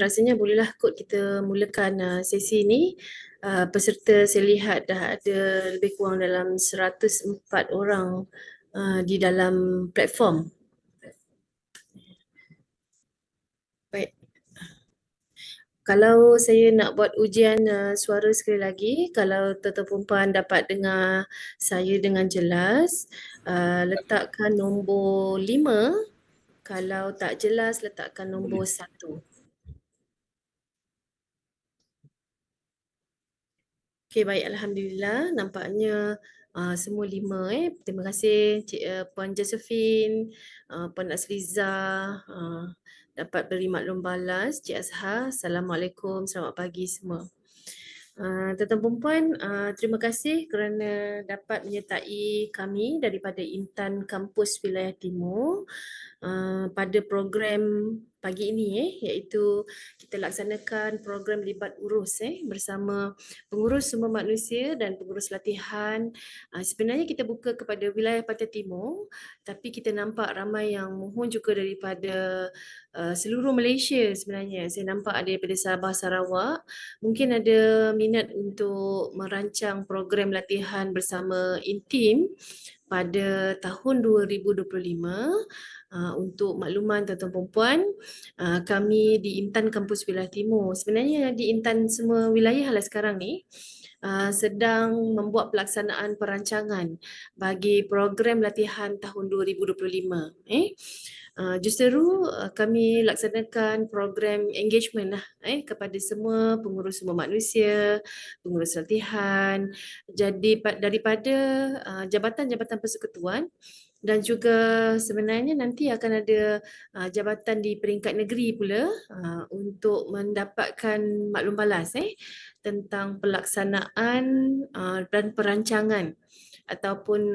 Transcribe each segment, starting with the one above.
Rasanya bolehlah kot kita mulakan sesi ini. Peserta saya lihat dah ada lebih kurang dalam 104 orang di dalam platform. Baik. Kalau saya nak buat ujian suara sekali lagi, kalau tuan-tuan perempuan dapat dengar saya dengan jelas, letakkan nombor 5. Kalau tak jelas, letakkan nombor 1. Okey, baik. Alhamdulillah. Nampaknya semua 5. Terima kasih Puan Josephine, Puan Asliza dapat beri maklum balas. Cik Azhar, Assalamualaikum, selamat pagi semua. Tuan-tuan perempuan, terima kasih kerana dapat menyertai kami daripada Intan Kampus Wilayah Timur pada program pagi ini iaitu kita laksanakan program libat urus bersama pengurus sumber manusia dan pengurus latihan. Sebenarnya kita buka kepada wilayah Pantai Timur, tapi kita nampak ramai yang mohon juga daripada seluruh Malaysia sebenarnya. Saya nampak ada daripada Sabah, Sarawak. Mungkin ada minat untuk merancang program latihan bersama Intim pada tahun 2025. Untuk makluman tuan-tuan perempuan, kami di Intan Kampus Wilayah Timur, sebenarnya di Intan semua wilayah lah sekarang ni, sedang membuat pelaksanaan perancangan bagi program latihan tahun 2025. Justeru kami laksanakan program engagement lah kepada semua pengurus sumber manusia, pengurus latihan. Jadi daripada jabatan-jabatan persekutuan dan juga sebenarnya nanti akan ada jabatan di peringkat negeri pula untuk mendapatkan maklum balas tentang pelaksanaan dan perancangan ataupun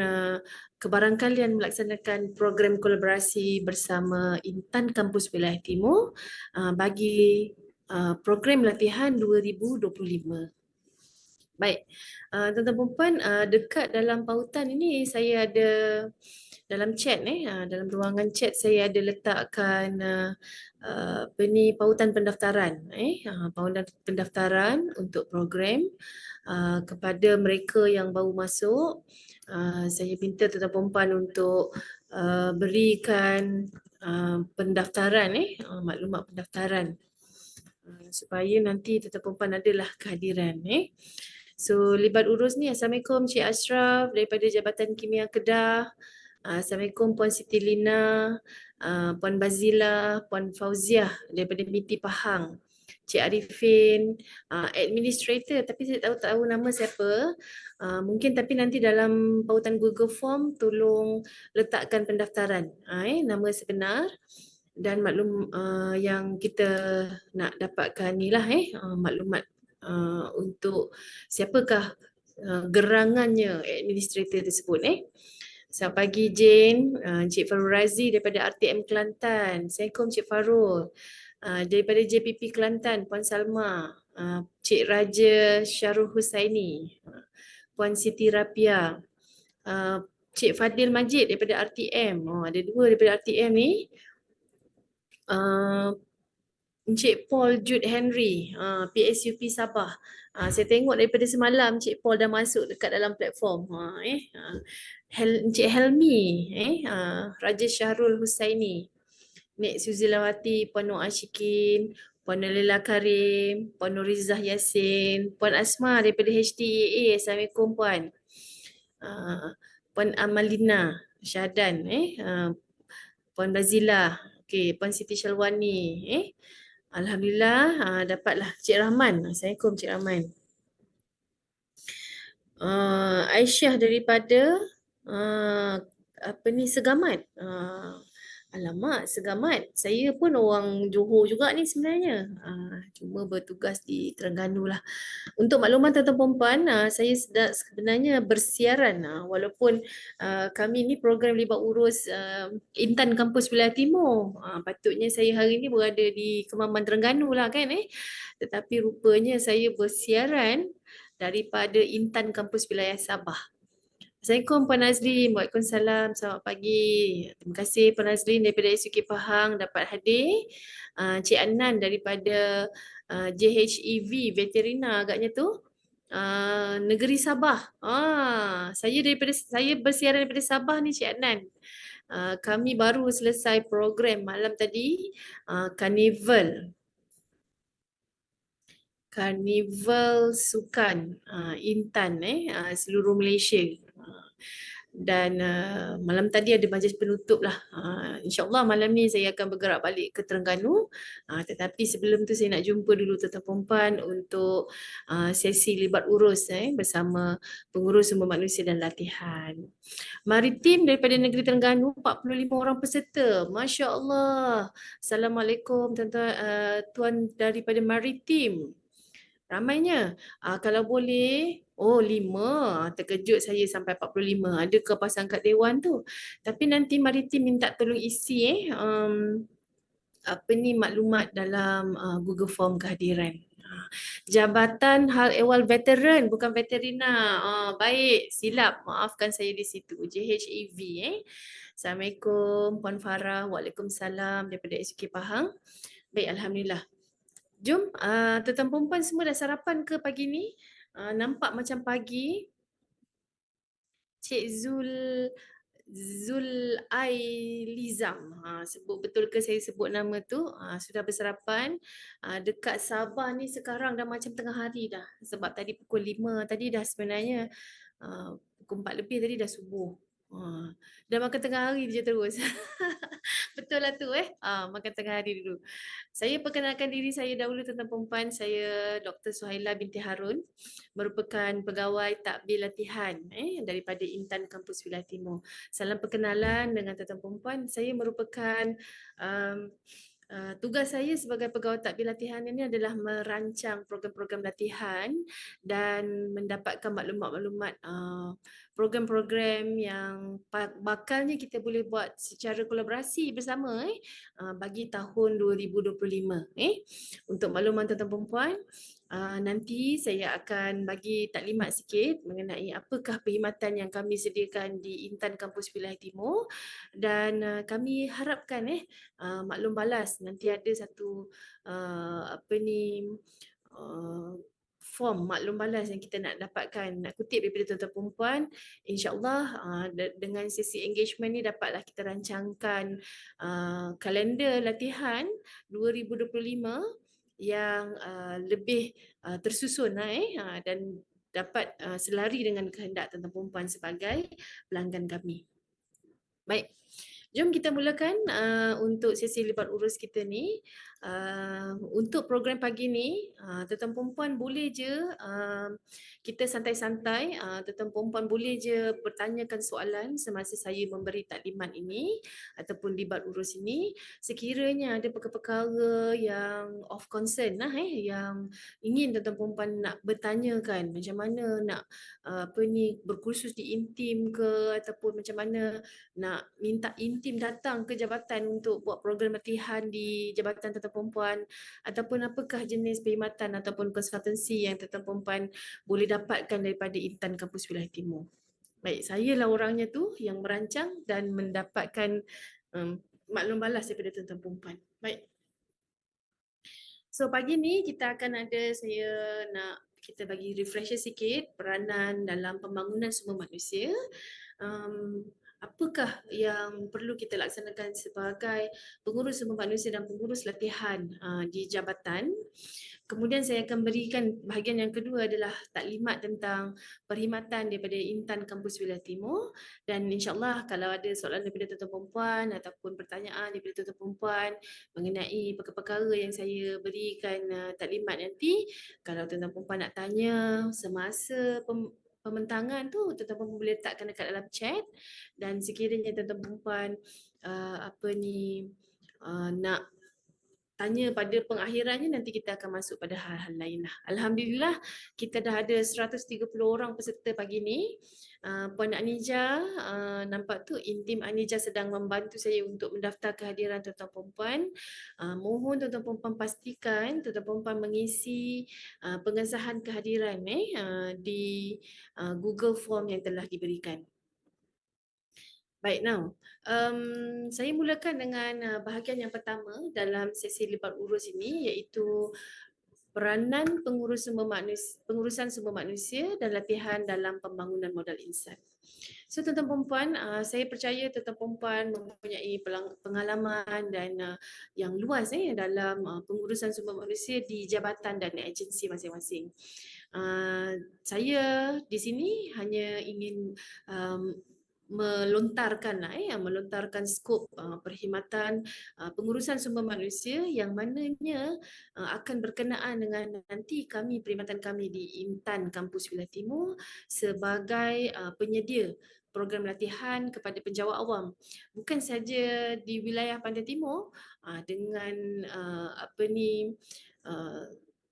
kebarangkalian melaksanakan program kolaborasi bersama Intan Kampus Wilayah Timur bagi program latihan 2025. Baik, tuan-tuan perempuan, dekat dalam pautan ini saya ada dalam chat dalam ruangan chat saya ada letakkan pautan pendaftaran pautan pendaftaran untuk program kepada mereka yang baru masuk. Saya minta tuan-tuan perempuan untuk berikan pendaftaran maklumat pendaftaran supaya nanti tuan-tuan perempuan adalah kehadiran So libat urus ni, Assalamualaikum Cik Ashraf daripada Jabatan Kimia Kedah. Assalamualaikum Puan Siti Lina, Puan Bazila, Puan Fauziah daripada MITI Pahang. Cik Arifin, administrator tapi saya tahu nama siapa. Mungkin tapi nanti dalam pautan Google Form tolong letakkan pendaftaran nama sebenar dan maklum yang kita nak dapatkan ni lah maklumat untuk siapakah gerangannya administrator tersebut Selamat pagi Jane, Cik Farul Razi daripada RTM Kelantan. Assalamualaikum Cik Farul. Daripada JPP Kelantan, Puan Salma. Cik Raja Syarul Husaini. Puan Siti Rapia. Cik Fadil Majid daripada RTM. Ada 2 daripada RTM ni. Encik Paul Jude Henry, PSUP Sabah. Saya tengok daripada semalam Encik Paul dah masuk dekat dalam platform. Encik Helmi, Raja Syahrul Husaini, Nek Suzilawati, Puan Nur Ashikin, Puan Nalila Karim, Puan Nurizah Yassin, Puan Asma daripada HTAA. Assalamualaikum Puan. Puan Amalina Syahdan, Puan Bazila, Puan Siti Syalwani, Alhamdulillah dapatlah Cik Rahman. Assalamualaikum Cik Rahman. Aisyah daripada Segamat. Alamak, Segamat. Saya pun orang Johor juga ni sebenarnya. Cuma bertugas di Terengganu lah. Untuk makluman tuan-tuan perempuan, saya sebenarnya bersiaran walaupun kami ni program libat urus Intan Kampus Wilayah Timur. Patutnya saya hari ni berada di Kemaman Terengganu lah kan tetapi rupanya saya bersiaran daripada Intan Kampus Wilayah Sabah. Assalamualaikum Puan Nazlin. Waalaikumsalam. Selamat pagi. Terima kasih Puan Nazlin daripada SUK Pahang dapat hadir. Cik Anan daripada JHEV Veterina agaknya tu. Negeri Sabah. Saya bersiaran daripada Sabah ni Cik Anan. Kami baru selesai program malam tadi. Karnival. Karnival Sukan Intan seluruh Malaysia. Dan malam tadi ada majlis penutup lah. InsyaAllah malam ni saya akan bergerak balik ke Terengganu. Tetapi sebelum tu saya nak jumpa dulu tuan-tuan perempuan untuk sesi libat urus bersama pengurus sumber manusia dan latihan. Maritim daripada negeri Terengganu 45 orang peserta. Masya Allah. Assalamualaikum tuan-tuan tuan daripada Maritim. Ramainya. Kalau boleh, 5. Terkejut saya sampai 45. Adakah pasang kat Dewan tu? Tapi nanti Maritim minta tolong isi maklumat dalam Google Form kehadiran. Jabatan Hal Ehwal Veteran, bukan veterina. Baik, silap. Maafkan saya di situ. JHEV. Assalamualaikum Puan Farah. Waalaikumsalam daripada SUK Pahang. Baik, Alhamdulillah. Jom, tuan-tuan perempuan semua dah sarapan ke pagi ni? Nampak macam pagi. Cik Zul Ailizam. Sebut betul ke saya sebut nama tu? Sudah bersarapan. Dekat Sabah ni sekarang dah macam tengah hari dah. Sebab tadi pukul 5 tadi dah sebenarnya pukul 4 lebih tadi dah subuh. Dah makan tengah hari je terus. Betul lah tu makan tengah hari dulu. Saya perkenalkan diri saya dahulu tuan-tuan perempuan. Saya Dr. Suhaila binti Harun, merupakan pegawai takbir latihan daripada Intan Kampus Wilayah Timur. Salam perkenalan dengan tuan-tuan perempuan. Saya merupakan tugas saya sebagai pegawai takbir latihan ini adalah merancang program-program latihan dan mendapatkan maklumat-maklumat program-program yang bakalnya kita boleh buat secara kolaborasi bersama bagi tahun 2025. Untuk makluman tuan-tuan perempuan, nanti saya akan bagi taklimat sikit mengenai apakah perkhidmatan yang kami sediakan di Intan Kampus Wilayah Timur dan kami harapkan maklum balas nanti ada satu form maklum balas yang kita nak dapatkan, nak kutip daripada tuan-tuan perempuan. InsyaAllah dengan sesi engagement ni dapatlah kita rancangkan kalender latihan 2025 yang lebih tersusun dan dapat selari dengan kehendak tuan-tuan perempuan sebagai pelanggan kami. Baik. Jom kita mulakan untuk sesi libat urus kita ni. Untuk program pagi ni, tuan-tuan perempuan boleh je kita santai-santai, tuan-tuan perempuan boleh je bertanyakan soalan semasa saya memberi taklimat ini ataupun libat urus ini. Sekiranya ada perkara-perkara yang of concern yang ingin tuan-tuan perempuan nak bertanyakan, macam mana nak berkursus di Intim ke ataupun macam mana nak minta Intim datang ke jabatan untuk buat program latihan di Jabatan Tuan-tuan Perempuan ataupun apakah jenis perkhidmatan ataupun konsultansi yang tuan-tuan perempuan boleh dapatkan daripada Intan Kampus Wilayah Timur. Baik, saya lah orangnya tu yang merancang dan mendapatkan maklum balas daripada tuan-tuan perempuan. Baik. So pagi ni kita akan saya nak kita bagi refresher sikit peranan dalam pembangunan sumber manusia. Apakah yang perlu kita laksanakan sebagai pengurus sumber manusia dan pengurus latihan di jabatan. Kemudian saya akan berikan bahagian yang kedua adalah taklimat tentang perkhidmatan daripada Intan Kampus Wilayah Timur dan insyaAllah kalau ada soalan daripada tuan-tuan perempuan ataupun pertanyaan daripada tuan-tuan perempuan mengenai perkara-perkara yang saya berikan taklimat nanti, kalau tuan-tuan perempuan nak tanya semasa pembentangan tu, tuan-tuan perempuan boleh letakkan dekat dalam chat dan sekiranya tuan-tuan perempuan nak tanya pada pengakhirannya, nanti kita akan masuk pada hal-hal lain lah. Alhamdulillah kita dah ada 130 orang peserta pagi ni. Puan Anija, nampak tu intim Anija sedang membantu saya untuk mendaftar kehadiran tuan-tuan perempuan. Mohon tuan-tuan perempuan pastikan tuan-tuan perempuan mengisi pengesahan kehadiran di Google Form yang telah diberikan. Baik, now saya mulakan dengan bahagian yang pertama dalam sesi lipat urus ini, iaitu peranan pengurusan sumber manusia dan latihan dalam pembangunan modal insan. So tuan-tuan perempuan, saya percaya tuan-tuan perempuan mempunyai pengalaman dan yang luas dalam pengurusan sumber manusia di jabatan dan agensi masing-masing. Saya di sini hanya ingin melontarkan skop perkhidmatan pengurusan sumber manusia yang mananya akan berkenaan dengan nanti perkhidmatan kami di Intan Kampus Wilayah Timur sebagai penyedia program latihan kepada penjawat awam, bukan saja di wilayah Pantai Timur dengan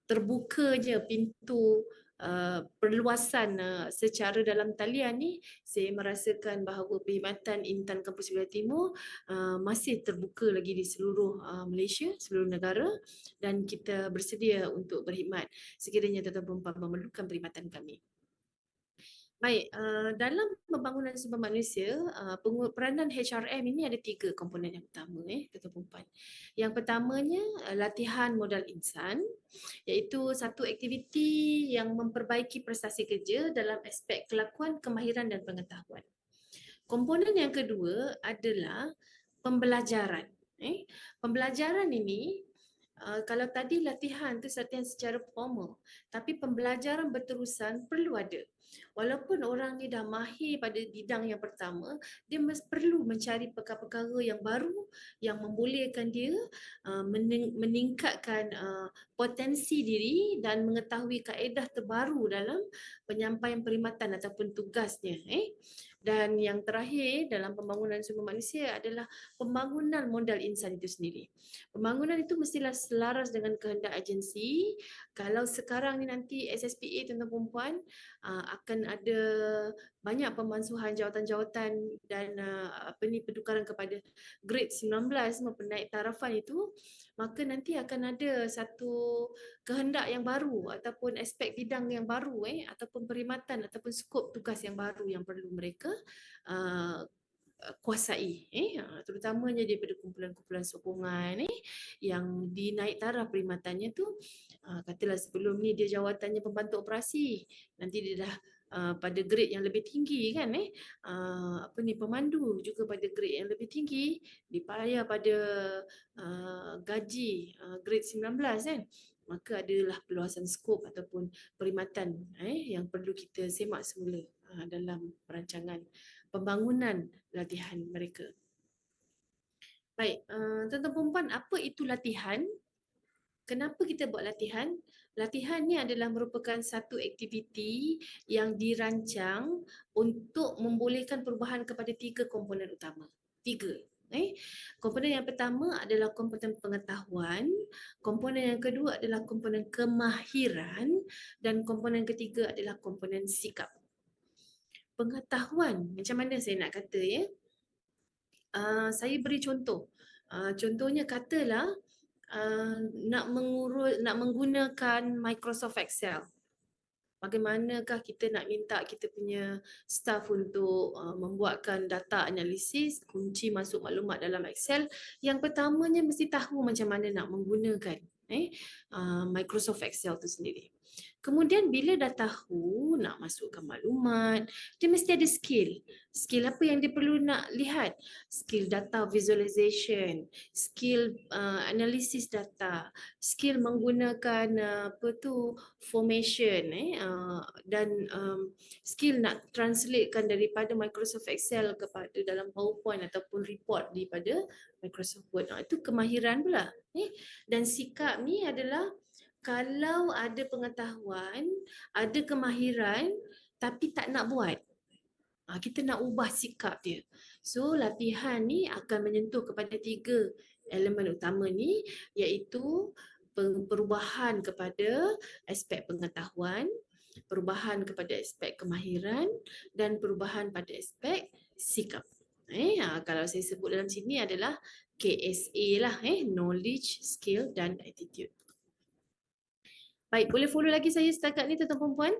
terbukanya pintu perluasan secara dalam talian ni. Saya merasakan bahawa perkhidmatan Intan Kampus Wilayah Timur masih terbuka lagi di seluruh Malaysia, seluruh negara, dan kita bersedia untuk berkhidmat sekiranya tuan-tuan perempuan memerlukan perkhidmatan kami. Baik, dalam pembangunan sumber manusia, peranan HRM ini ada 3 komponen yang utama tuan-tuan perempuan. Yang pertamanya latihan modal insan, iaitu satu aktiviti yang memperbaiki prestasi kerja dalam aspek kelakuan, kemahiran dan pengetahuan. Komponen yang kedua adalah pembelajaran. Pembelajaran ini, kalau tadi latihan tu latihan secara formal, tapi pembelajaran berterusan perlu ada. Walaupun orang ni dah mahir pada bidang yang pertama, dia perlu mencari perkara-perkara yang baru yang membolehkan dia meningkatkan potensi diri dan mengetahui kaedah terbaru dalam penyampaian perkhidmatan ataupun tugasnya. Dan yang terakhir dalam pembangunan sumber manusia adalah pembangunan modal insan itu sendiri. Pembangunan itu mestilah selaras dengan kehendak agensi. Kalau sekarang ni nanti SSPA tuan-tuan perempuan akan ada banyak pemansuhan jawatan-jawatan dan pertukaran kepada grade 19 penaik tarafan itu, maka nanti akan ada satu kehendak yang baru ataupun aspek bidang yang baru ataupun perkhidmatan ataupun skop tugas yang baru yang perlu mereka kuasai, terutamanya daripada kumpulan-kumpulan sokongan yang dinaik taraf perkhidmatannya tu. Katalah sebelum ni dia jawatannya pembantu operasi, nanti dia dah pada grade yang lebih tinggi kan, pemandu juga pada grade yang lebih tinggi, dibayar pada gaji grade 19 kan, maka adalah perluasan skop ataupun perkhidmatan yang perlu kita semak semula dalam perancangan pembangunan latihan mereka. Baik, tuan-tuan perempuan, apa itu latihan? Kenapa kita buat latihan? Latihan ni adalah merupakan satu aktiviti yang dirancang untuk membolehkan perubahan kepada 3 komponen utama. 3. Komponen yang pertama adalah komponen pengetahuan, komponen yang kedua adalah komponen kemahiran, dan komponen ketiga adalah komponen sikap. Pengetahuan, macam mana saya nak kata saya beri contoh. Contohnya katalah nak menggunakan Microsoft Excel. Bagaimanakah kita nak minta kita punya staff untuk membuatkan data analisis, kunci masuk maklumat dalam Excel? Yang pertamanya mesti tahu macam mana nak menggunakan Microsoft Excel tu sendiri. Kemudian bila dah tahu nak masukkan maklumat, dia mesti ada skill. Skill apa yang dia perlu nak lihat? Skill data visualization, skill analisis data, skill menggunakan formation dan skill nak translatekan daripada Microsoft Excel kepada dalam PowerPoint ataupun report daripada Microsoft Word. Itu kemahiran pula. Dan sikap ni adalah kalau ada pengetahuan, ada kemahiran tapi tak nak buat, kita nak ubah sikap dia. So latihan ni akan menyentuh kepada 3 elemen utama ni iaitu perubahan kepada aspek pengetahuan, perubahan kepada aspek kemahiran dan perubahan pada aspek sikap. Kalau saya sebut dalam sini adalah KSA lah, knowledge, skill dan attitude. Baik, boleh follow lagi saya setakat ni tuan-tuan dan puan?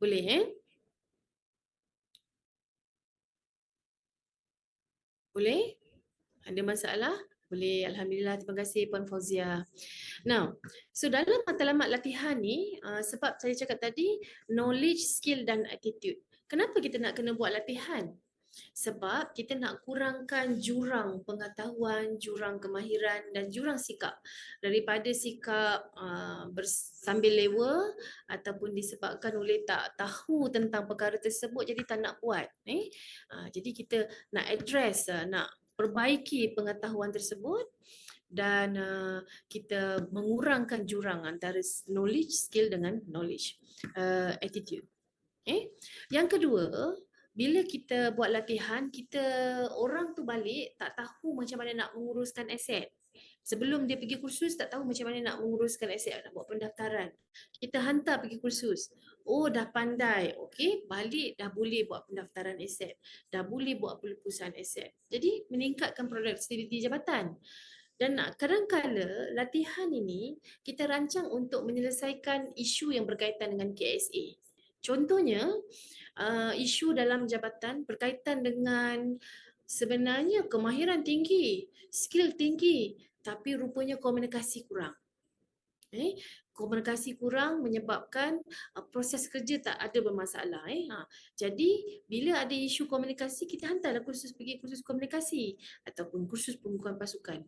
Boleh Boleh? Ada masalah? Boleh, Alhamdulillah. Terima kasih Puan Fauzia. Now, so dalam matlamat latihan ni, sebab saya cakap tadi, knowledge, skill dan attitude. Kenapa kita nak kena buat latihan? Sebab kita nak kurangkan jurang pengetahuan, jurang kemahiran dan jurang sikap. Daripada sikap sambil lewa ataupun disebabkan oleh tak tahu tentang perkara tersebut jadi tak nak buat. Jadi kita nak address, nak perbaiki pengetahuan tersebut dan kita mengurangkan jurang antara knowledge, skill dengan knowledge, attitude. Yang kedua, bila kita buat latihan, orang tu balik tak tahu macam mana nak menguruskan aset. Sebelum dia pergi kursus tak tahu macam mana nak menguruskan aset, nak buat pendaftaran. Kita hantar pergi kursus. Oh, dah pandai. Okey, balik dah boleh buat pendaftaran aset. Dah boleh buat pelupusan aset. Jadi meningkatkan produktiviti jabatan. Dan kadang-kala latihan ini kita rancang untuk menyelesaikan isu yang berkaitan dengan KSA. Contohnya, isu dalam jabatan berkaitan dengan sebenarnya kemahiran tinggi, skill tinggi, tapi rupanya komunikasi kurang. Komunikasi kurang menyebabkan proses kerja tak ada bermasalah. Jadi bila ada isu komunikasi, kita hantarlah pergi kursus komunikasi ataupun kursus pembukaan pasukan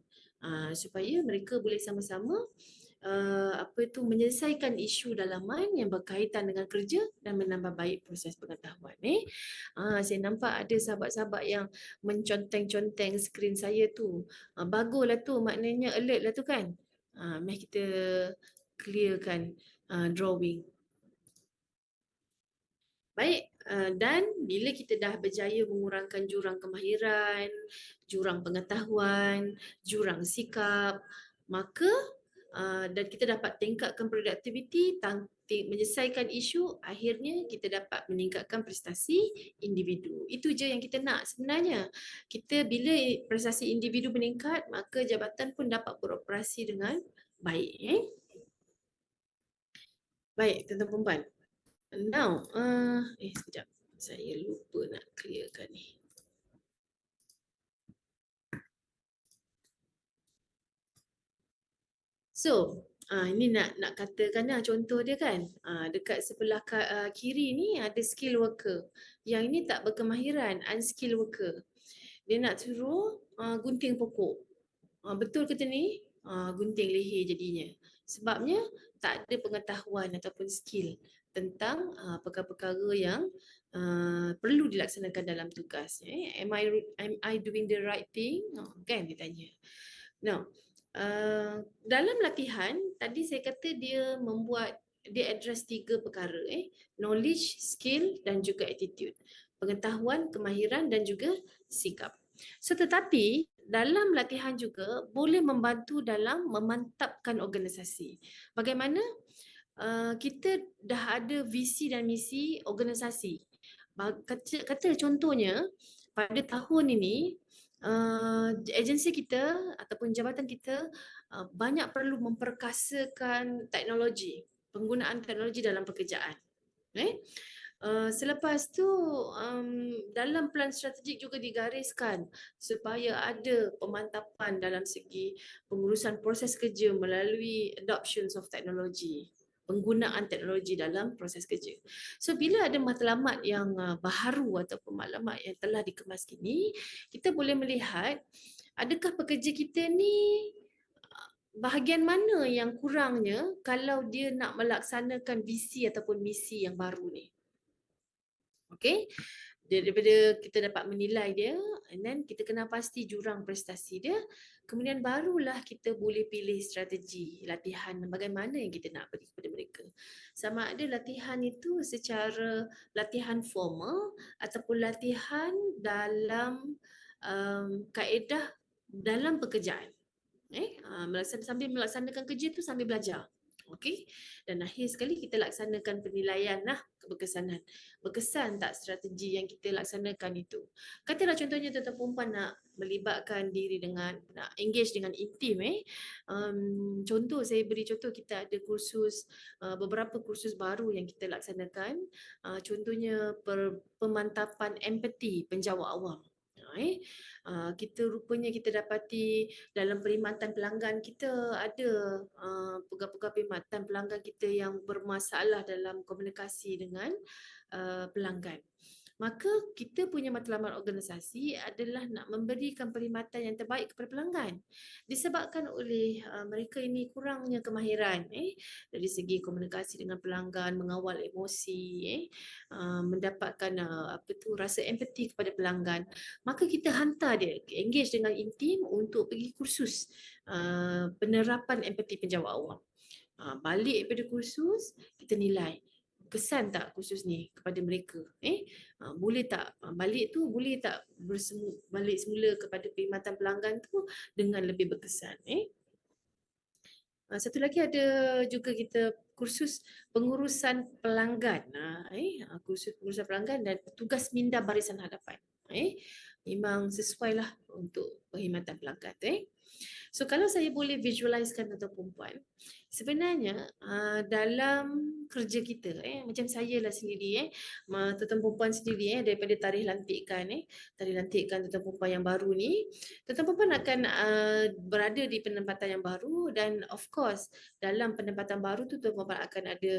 supaya mereka boleh sama-sama menyelesaikan isu dalaman yang berkaitan dengan kerja dan menambah baik proses pengetahuan. Saya nampak ada sahabat-sahabat yang menconteng-conteng skrin saya tu. Baguslah tu, maknanya alert lah tu kan. Mari kita clearkan drawing. Baik, dan bila kita dah berjaya mengurangkan jurang kemahiran, jurang pengetahuan, jurang sikap, maka dan kita dapat tingkatkan produktiviti, menyelesaikan isu, akhirnya kita dapat meningkatkan prestasi individu. Itu je yang kita nak sebenarnya. Bila prestasi individu meningkat, maka jabatan pun dapat beroperasi dengan baik. Baik, tuan-tuan perempuan. Now, sekejap. Saya lupa nak clearkan ni. So, ini nak katakan contoh dia kan. Dekat sebelah kiri ni ada skill worker. Yang ini tak berkemahiran, unskilled worker. Dia nak suruh gunting pokok. Betul kata ni? Gunting leher jadinya. Sebabnya tak ada pengetahuan ataupun skill tentang perkara-perkara yang perlu dilaksanakan dalam tugas. Am I doing the right thing? Kan dia tanya. Now, dalam latihan tadi saya kata dia address 3 perkara, knowledge, skill dan juga attitude. Pengetahuan, kemahiran dan juga sikap. So tetapi dalam latihan juga boleh membantu dalam memantapkan organisasi. Bagaimana? Kita dah ada visi dan misi organisasi. Kata contohnya pada tahun ini agensi kita ataupun jabatan kita banyak perlu memperkasakan teknologi, penggunaan teknologi dalam pekerjaan. Selepas tu dalam plan strategik juga digariskan supaya ada pemantapan dalam segi pengurusan proses kerja melalui adoptions of technology, penggunaan teknologi dalam proses kerja. So bila ada matlamat yang baharu ataupun maklumat yang telah dikemas kini, kita boleh melihat adakah pekerja kita ni bahagian mana yang kurangnya kalau dia nak melaksanakan visi ataupun misi yang baru ni. Okay, daripada kita dapat menilai dia, and then kita kena pasti jurang prestasi dia, kemudian barulah kita boleh pilih strategi latihan bagaimana yang kita nak beri kepada mereka. Sama ada latihan itu secara latihan formal ataupun latihan dalam kaedah dalam pekerjaan. Sambil melaksanakan kerja tu sambil belajar. Okey. Dan akhir sekali kita laksanakan penilaian lah keberkesanan. Berkesan tak strategi yang kita laksanakan itu? Katalah contohnya tuan-tuan perempuan nak melibatkan diri dengan, nak engage dengan intim. Contoh, saya beri contoh, kita ada kursus, beberapa kursus baru yang kita laksanakan. Contohnya pemantapan empati penjawat awam. Kita rupanya kita dapati dalam perkhidmatan pelanggan kita ada pegawai-pegawai perkhidmatan pelanggan kita yang bermasalah dalam komunikasi dengan pelanggan. Maka kita punya matlamat organisasi adalah nak memberikan perkhidmatan yang terbaik kepada pelanggan. Disebabkan oleh mereka ini kurangnya kemahiran dari segi komunikasi dengan pelanggan, mengawal emosi, mendapatkan rasa empati kepada pelanggan. Maka kita hantar dia engage dengan intim untuk pergi kursus penerapan empati penjawat awam. Balik daripada kursus, kita nilai kesan tak kursus ni kepada mereka. Boleh tak balik tu, boleh tak balik semula kepada perkhidmatan pelanggan tu dengan lebih berkesan. Satu lagi ada juga kita kursus pengurusan pelanggan. Kursus pengurusan pelanggan dan tugas minda barisan hadapan. Memang sesuai lah untuk perkhidmatan pelanggan. So kalau saya boleh visualisekan tuan-tuan perempuan, sebenarnya dalam kerja kita, macam saya lah sendiri, tuan-tuan perempuan sendiri, daripada tarikh lantikan, tarikh lantikan tuan-tuan perempuan yang baru ni, tuan-tuan perempuan akan berada di penempatan yang baru, dan of course dalam penempatan baru tu tuan-tuan perempuan akan ada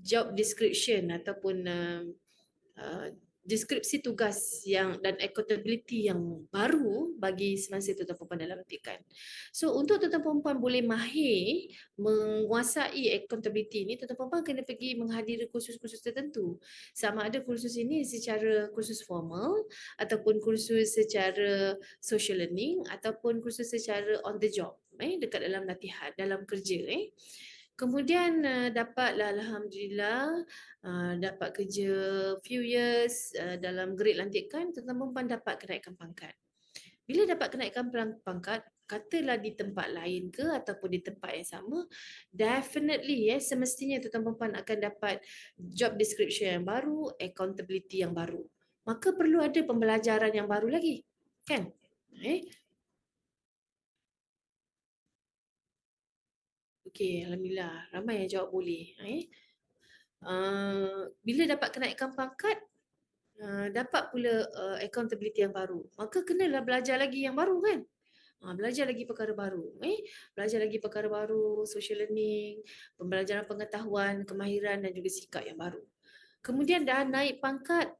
job description ataupun deskripsi tugas yang dan accountability yang baru bagi semasa tuan-tuan perempuan dalam lantikan. So untuk tuan-tuan perempuan boleh mahir menguasai accountability ni, tuan-tuan perempuan kena pergi menghadiri kursus-kursus tertentu. Sama ada kursus ini secara kursus formal ataupun kursus secara social learning ataupun kursus secara on the job dekat dalam latihan, dalam kerja. Kemudian dapatlah alhamdulillah dapat kerja few years dalam grade lantikan, tuan-tuan perempuan dapat kenaikan pangkat. Bila dapat kenaikan pangkat, katalah di tempat lain ke ataupun di tempat yang sama, definitely semestinya tuan-tuan perempuan akan dapat job description yang baru, accountability yang baru. Maka perlu ada pembelajaran yang baru lagi, kan? Okey, alhamdulillah ramai yang jawab boleh. Bila dapat kenaikan pangkat, dapat pula accountability yang baru. Maka kenalah belajar lagi yang baru, kan? Belajar lagi perkara baru. Belajar lagi perkara baru, social learning, pembelajaran pengetahuan, kemahiran dan juga sikap yang baru. Kemudian dah naik pangkat,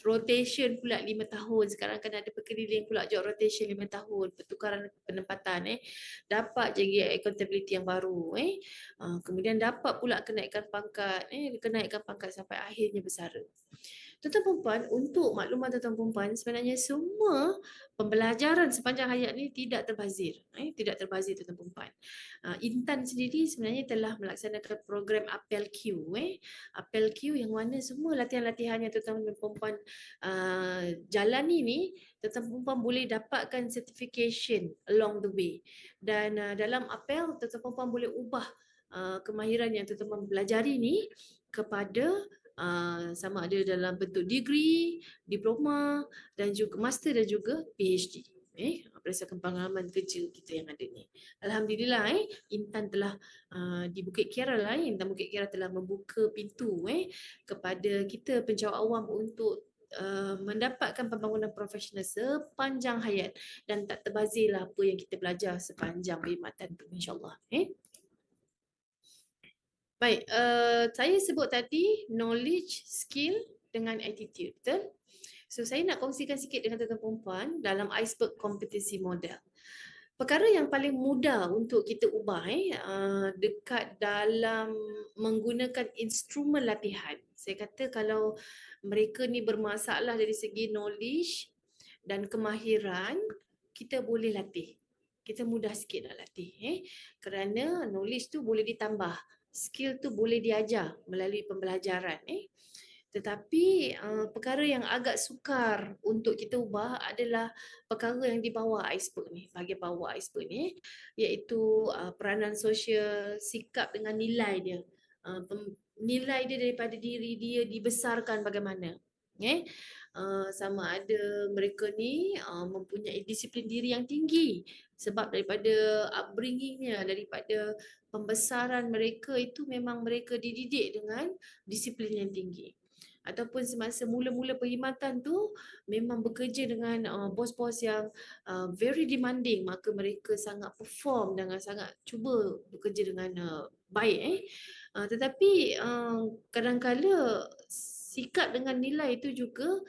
rotation pula 5 tahun. Sekarang kan ada perkeliling pula job rotation 5 tahun, pertukaran penempatan. Dapat jadi accountability yang baru. Kemudian dapat pula kenaikan pangkat. Kenaikan pangkat sampai akhirnya bersara. Tuan-tuan perempuan, untuk makluman tuan-tuan perempuan, sebenarnya semua pembelajaran sepanjang hayat ni tidak terbazir. Tidak terbazir tuan-tuan perempuan. Intan sendiri sebenarnya telah melaksanakan program Apel Q. Apel Q yang mana semua latihan-latihan yang tuan-tuan perempuan jalani ni, tuan-tuan perempuan boleh dapatkan certification along the way. Dan dalam Apel, tuan-tuan perempuan boleh ubah kemahiran yang tuan-tuan pelajari ni kepada sama ada dalam bentuk degree, diploma dan juga master dan juga PhD. Berdasarkan pengalaman kerja kita yang ada ni. Alhamdulillah Intan telah di Bukit Kiara lah, Intan Bukit Kiara telah membuka pintu kepada kita penjawat awam untuk mendapatkan pembangunan profesional sepanjang hayat dan tak terbazirlah apa yang kita belajar sepanjang perkhidmatan tu, insyaAllah. Baik, saya sebut tadi knowledge, skill dengan attitude, betul? So saya nak kongsikan sikit dengan tuan-tuan perempuan dalam iceberg competency model. Perkara yang paling mudah untuk kita ubah dekat dalam menggunakan instrumen latihan. Saya kata kalau mereka ni bermasalah dari segi knowledge dan kemahiran, kita boleh latih. Kita mudah sikit nak latih. Kerana knowledge tu boleh ditambah. Skill tu boleh diajar melalui pembelajaran. Tetapi perkara yang agak sukar untuk kita ubah adalah perkara yang di bawah iceberg ni, bahagian bawah iceberg ni, iaitu peranan sosial, sikap dengan nilai dia. Nilai dia daripada diri dia dibesarkan bagaimana. Sama ada mereka ni mempunyai disiplin diri yang tinggi sebab daripada upbringingnya, daripada pembesaran mereka itu memang mereka dididik dengan disiplin yang tinggi. Ataupun semasa mula-mula perkhidmatan tu memang bekerja dengan bos-bos yang very demanding, maka mereka sangat perform dan sangat cuba bekerja dengan baik. Tetapi kadang-kala sikap dengan nilai itu juga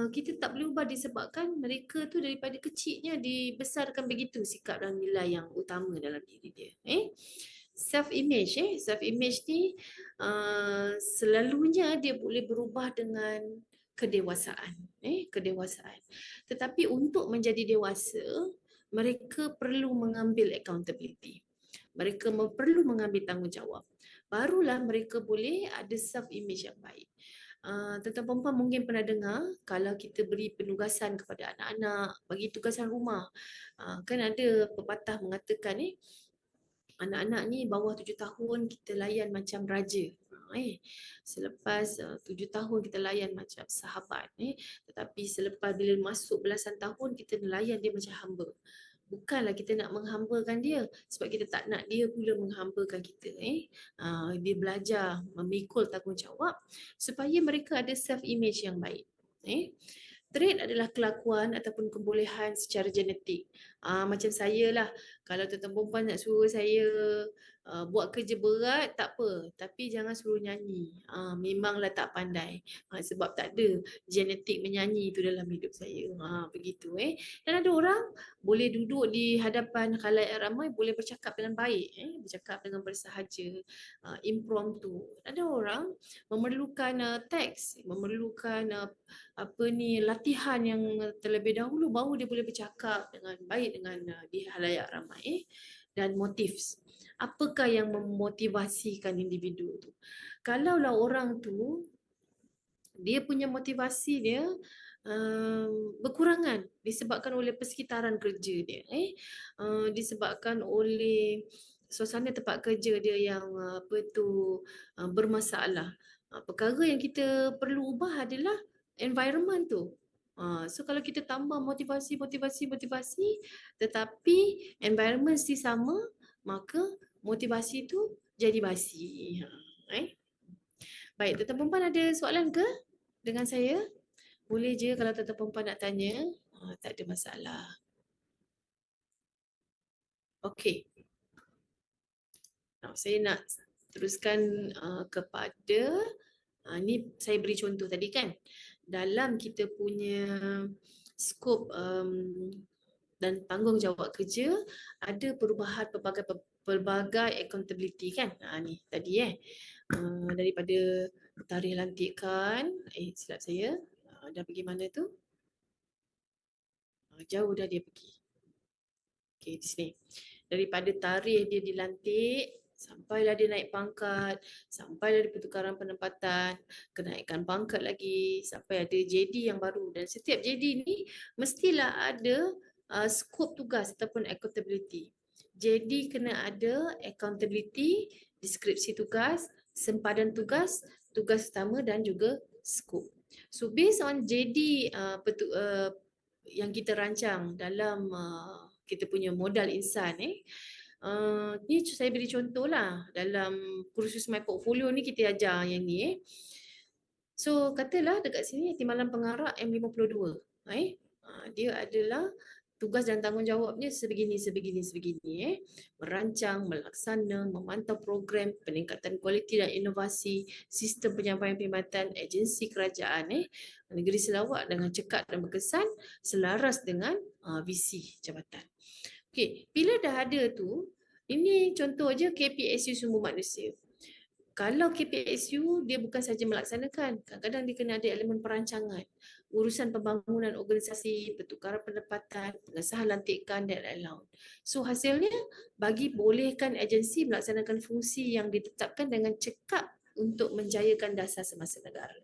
kita tak boleh ubah disebabkan mereka tu daripada kecilnya dibesarkan begitu sikap dan nilai yang utama dalam diri dia. Self image ni selalunya dia boleh berubah dengan kedewasaan. Kedewasaan. Tetapi untuk menjadi dewasa, mereka perlu mengambil accountability. Mereka perlu mengambil tanggungjawab. Barulah mereka boleh ada self image yang baik. Tuan-tuan perempuan mungkin pernah dengar kalau kita beri penugasan kepada anak-anak, bagi tugasan rumah. Kan ada pepatah mengatakan anak-anak ni bawah 7 tahun kita layan macam raja. Selepas 7 tahun kita layan macam sahabat. Tetapi selepas bila masuk belasan tahun kita layan dia macam hamba. Bukanlah kita nak menghambakan dia sebab kita tak nak dia pula menghambakan kita. Dia belajar memikul tanggungjawab supaya mereka ada self image yang baik. Trait adalah kelakuan ataupun kebolehan secara genetik. Macam saya lah, kalau tuan-tuan perempuan nak suruh saya buat kerja berat, tak apa. Tapi jangan suruh nyanyi. Memanglah tak pandai. Sebab tak ada genetik menyanyi tu dalam hidup saya. Begitu. Dan ada orang boleh duduk di hadapan khalayak ramai, boleh bercakap dengan baik. Bercakap dengan bersahaja, impromptu. Ada orang memerlukan teks, memerlukan latihan yang terlebih dahulu baru dia boleh bercakap dengan baik dengan di khalayak ramai. Dan motif, apakah yang memotivasikan individu tu? Kalaulah orang tu dia punya motivasi dia berkurangan disebabkan oleh persekitaran kerja dia, disebabkan oleh suasana tempat kerja dia yang bermasalah. Perkara yang kita perlu ubah adalah environment tu. So kalau kita tambah motivasi tetapi environment mesti sama, maka motivasi tu jadi basi. Baik, tuan-tuan perempuan ada soalan ke dengan saya? Boleh je kalau tuan-tuan perempuan nak tanya. Tak ada masalah. Okey. Saya nak teruskan kepada ni saya beri contoh tadi kan. Dalam kita punya skop dan tanggungjawab kerja ada perubahan pelbagai accountability kan. Ni tadi daripada tarikh lantikan, silap saya. Dah pergi mana tu? Jauh dah dia pergi. Okey, di sini. Daripada tarikh dia dilantik, sampailah dia naik pangkat, sampailah dia pertukaran penempatan, kenaikan pangkat lagi, sampai ada JD yang baru. Dan setiap JD ni mestilah ada skop tugas ataupun accountability. JD kena ada accountability, deskripsi tugas, sempadan tugas, tugas utama dan juga skop. So based on JD yang kita rancang dalam kita punya modal insan ni saya beri contoh lah dalam kursus My Portfolio ni kita ajar yang ni So katalah dekat sini timbalan pengarah M52 dia adalah tugas dan tanggungjawabnya sebegini merancang, melaksana, memantau program peningkatan kualiti dan inovasi sistem penyampaian perkhidmatan agensi kerajaan negeri Sarawak dengan cekap dan berkesan selaras dengan visi jabatan. Okey, bila dah ada tu, ini contoh aja KPSU Sumber Manusia. Kalau KPSU dia bukan saja melaksanakan, kadang-kadang dia kena ada elemen perancangan, urusan pembangunan organisasi, pertukaran pendapatan, pengesahan lantikan dan lain-lain. So hasilnya bagi bolehkan agensi melaksanakan fungsi yang ditetapkan dengan cekap untuk menjayakan dasar semasa negara.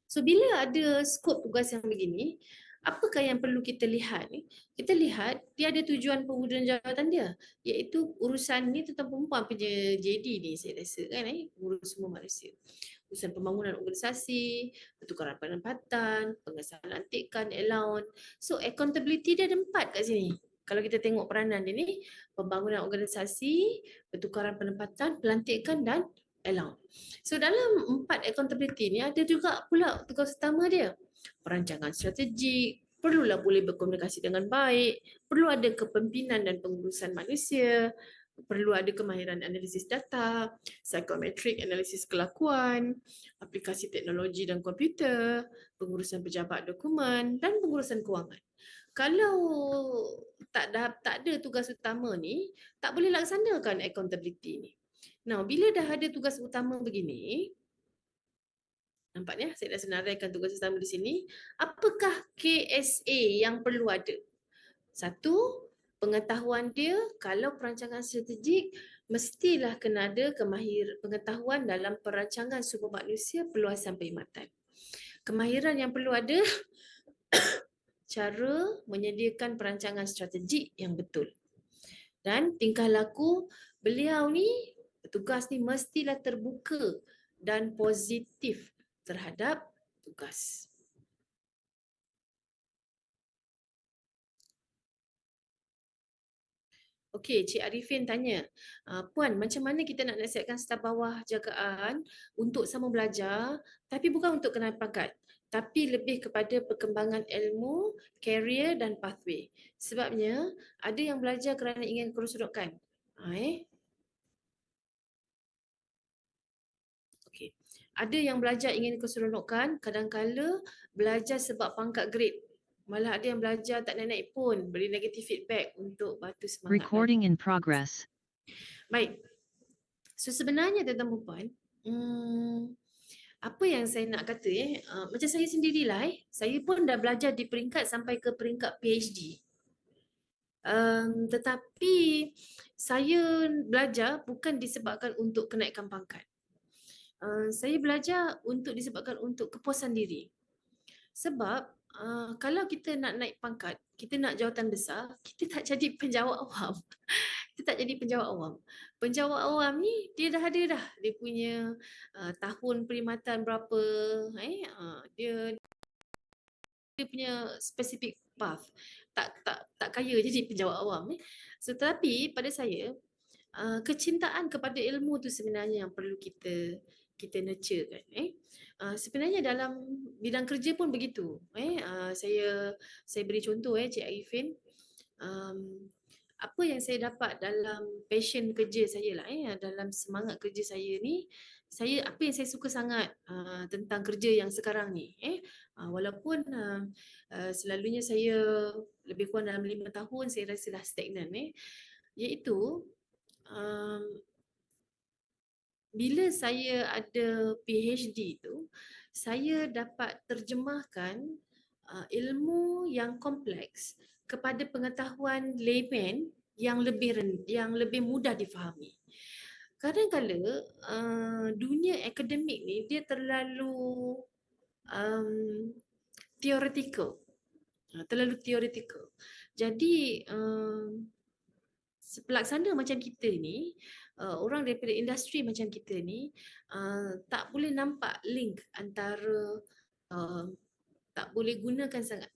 So bila ada skop tugas yang begini, apakah yang perlu kita lihat ni? Kita lihat dia ada tujuan pengurusan jawatan dia, iaitu urusan ni tentang perempuan punya JD ni saya rasa kan, mengurus semua manusia. Urusan pembangunan organisasi, pertukaran penempatan, pengesahan lantikan, allowance. So accountability dia ada 4 kat sini. Kalau kita tengok peranan dia ni, pembangunan organisasi, pertukaran penempatan, pelantikan dan allowance. So dalam 4 accountability ni ada juga pula tugas utama dia. Perancangan strategik, perlulah boleh berkomunikasi dengan baik, perlu ada kepemimpinan dan pengurusan manusia, perlu ada kemahiran analisis data, psychometric analisis kelakuan, aplikasi teknologi dan komputer, pengurusan pejabat dokumen dan pengurusan kewangan. Kalau tak ada tugas utama ni, tak boleh laksanakan accountability ni. Nah, bila dah ada tugas utama begini, nampaknya saya dah senaraikan tugas utama di sini. Apakah KSA yang perlu ada? Satu, pengetahuan dia kalau perancangan strategik mestilah kena ada pengetahuan dalam perancangan sumber manusia, perluasan perkhidmatan. Kemahiran yang perlu ada cara menyediakan perancangan strategik yang betul. Dan tingkah laku beliau ni, petugas ni mestilah terbuka dan positif terhadap tugas. Okey, Cik Arifin tanya, Puan, macam mana kita nak nasihatkan staf bawah jagaan untuk sama belajar tapi bukan untuk kenal pangkat, tapi lebih kepada perkembangan ilmu, career dan pathway. Sebabnya ada yang belajar kerana ingin kerosakan. Okey. Ada yang belajar ingin keseronokan, kadang-kala belajar sebab pangkat grade. Malah ada yang belajar tak naik-naik pun, beri negatif feedback untuk batu semangat. Recording in progress. Baik. So sebenarnya tentang perempuan, apa yang saya nak kata macam saya sendirilah saya pun dah belajar di peringkat sampai ke peringkat PhD. Tetapi saya belajar bukan disebabkan untuk kenaikan pangkat. Saya belajar disebabkan untuk kepuasan diri. Sebab kalau kita nak naik pangkat, kita nak jawatan besar, kita tak jadi penjawat awam. Kita tak jadi penjawat awam. Penjawat awam ni dia dah ada dah. Dia punya tahun perkhidmatan berapa, dia punya specific path. Tak kaya jadi penjawat awam. So, tetapi pada saya kecintaan kepada ilmu tu sebenarnya yang perlu kita nurture kan. Sebenarnya dalam bidang kerja pun begitu. Saya beri contoh Cik Arifin. Apa yang saya dapat dalam passion kerja saya lah, dalam semangat kerja saya ni, apa yang saya suka sangat tentang kerja yang sekarang ni, walaupun selalunya saya lebih kurang dalam 5 tahun saya rasa dah stagnan, iaitu bila saya ada PhD tu, saya dapat terjemahkan ilmu yang kompleks kepada pengetahuan layman yang lebih mudah difahami. Kadang-kala dunia akademik ni dia terlalu theoretical. Jadi pelaksana macam kita ni, orang daripada industri macam kita ni, tak boleh nampak link antara tak boleh gunakan sangat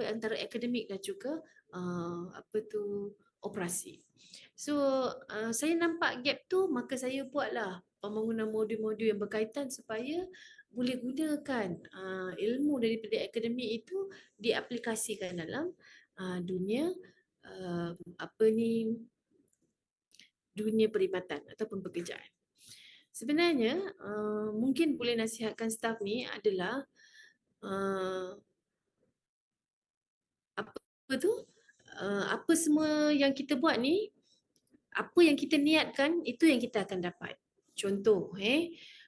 antara akademik dan juga operasi. So saya nampak gap tu, maka saya buatlah pembangunan modul-modul yang berkaitan supaya boleh gunakan ilmu daripada akademik itu diaplikasikan dalam dunia dunia perkhidmatan ataupun pekerjaan. Sebenarnya mungkin boleh nasihatkan staf ni adalah apa semua yang kita buat ni, apa yang kita niatkan itu yang kita akan dapat. Contoh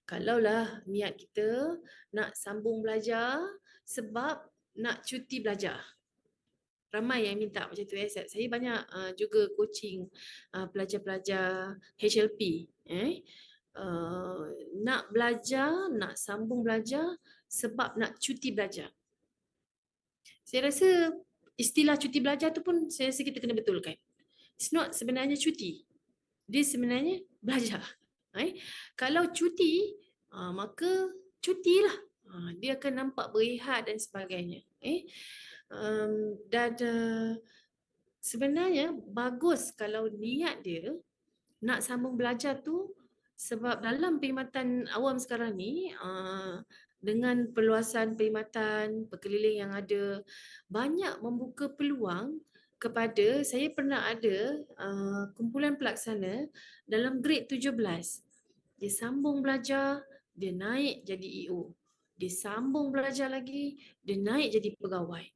kalaulah niat kita nak sambung belajar sebab nak cuti belajar. Ramai yang minta macam tu. Saya banyak juga coaching pelajar-pelajar HLP. Nak belajar, nak sambung belajar sebab nak cuti belajar. Saya rasa istilah cuti belajar tu pun saya rasa kita kena betulkan. It's not sebenarnya cuti. Dia sebenarnya belajar. Kalau cuti, maka cutilah. Dia akan nampak berehat dan sebagainya. Dan sebenarnya bagus kalau niat dia nak sambung belajar tu, sebab dalam perkhidmatan awam sekarang ni dengan perluasan perkhidmatan berkeliling yang ada, banyak membuka peluang kepada, saya pernah ada kumpulan pelaksana dalam grade 17. Dia sambung belajar, dia naik jadi EO. Dia sambung belajar lagi, dia naik jadi pegawai.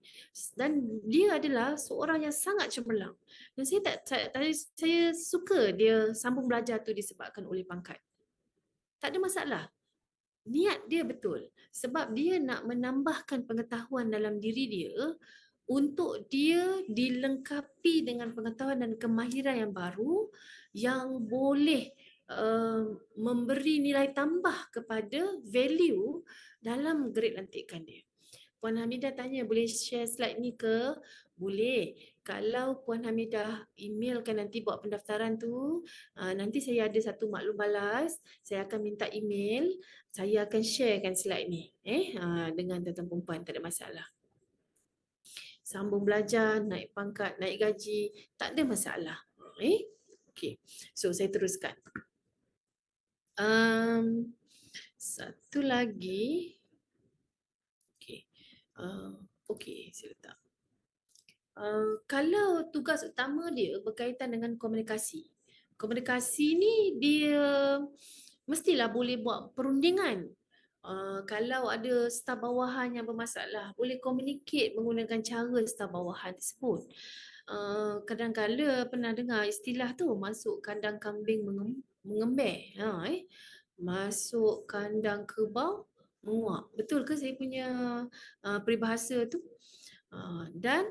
Dan dia adalah seorang yang sangat cemerlang. Dan saya suka dia sambung belajar tu disebabkan oleh pangkat. Tak ada masalah. Niat dia betul. Sebab dia nak menambahkan pengetahuan dalam diri dia untuk dia dilengkapi dengan pengetahuan dan kemahiran yang baru yang boleh memberi nilai tambah kepada value dalam grade lantikan dia. Puan Hamidah tanya, boleh share slide ni ke? Boleh. Kalau Puan Hamidah emailkan nanti buat pendaftaran tu, nanti saya ada satu maklum balas, saya akan minta email, saya akan sharekan slide ni dengan tuan-tuan perempuan, tak ada masalah. Sambung belajar, naik pangkat, naik gaji, tak ada masalah. Okay. So saya teruskan. Satu lagi. Okay, saya letak. Kalau tugas utama dia berkaitan dengan komunikasi. Komunikasi ni dia mestilah boleh buat perundingan. Kalau ada staf bawahan yang bermasalah, boleh communicate menggunakan cara staf bawahan tersebut. Kadang-kala pernah dengar istilah tu, masuk kandang kambing mengember. Masuk kandang kerbau menguap. Betul ke saya punya peribahasa tu? Dan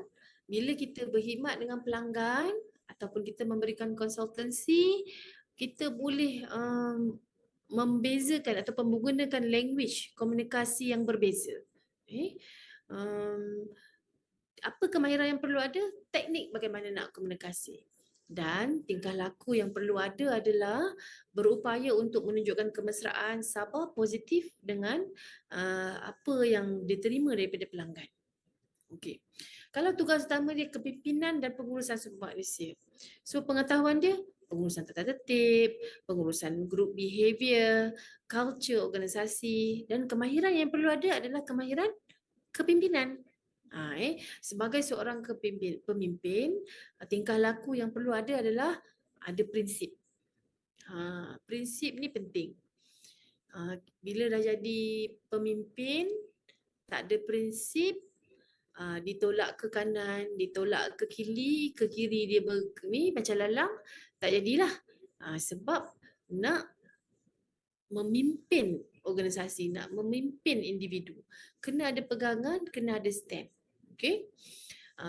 bila kita berkhidmat dengan pelanggan ataupun kita memberikan konsultansi, kita boleh membezakan ataupun menggunakan language komunikasi yang berbeza. Apa kemahiran yang perlu ada? Teknik bagaimana nak komunikasi. Dan tingkah laku yang perlu ada adalah berupaya untuk menunjukkan kemesraan, sabar, positif dengan apa yang diterima daripada pelanggan. Okey. Kalau tugas utama dia kepimpinan dan pengurusan sumber manusia. So pengetahuan dia pengurusan tata tertib, pengurusan group behavior, culture organisasi, dan kemahiran yang perlu ada adalah kemahiran kepimpinan. Sebagai seorang pemimpin, tingkah laku yang perlu ada adalah ada prinsip. Prinsip ni penting. Bila dah jadi pemimpin, tak ada prinsip, ditolak ke kanan, ditolak ke kiri dia macam lalang, tak jadilah. Sebab nak memimpin organisasi, nak memimpin individu, kena ada pegangan, kena ada stand. Okay.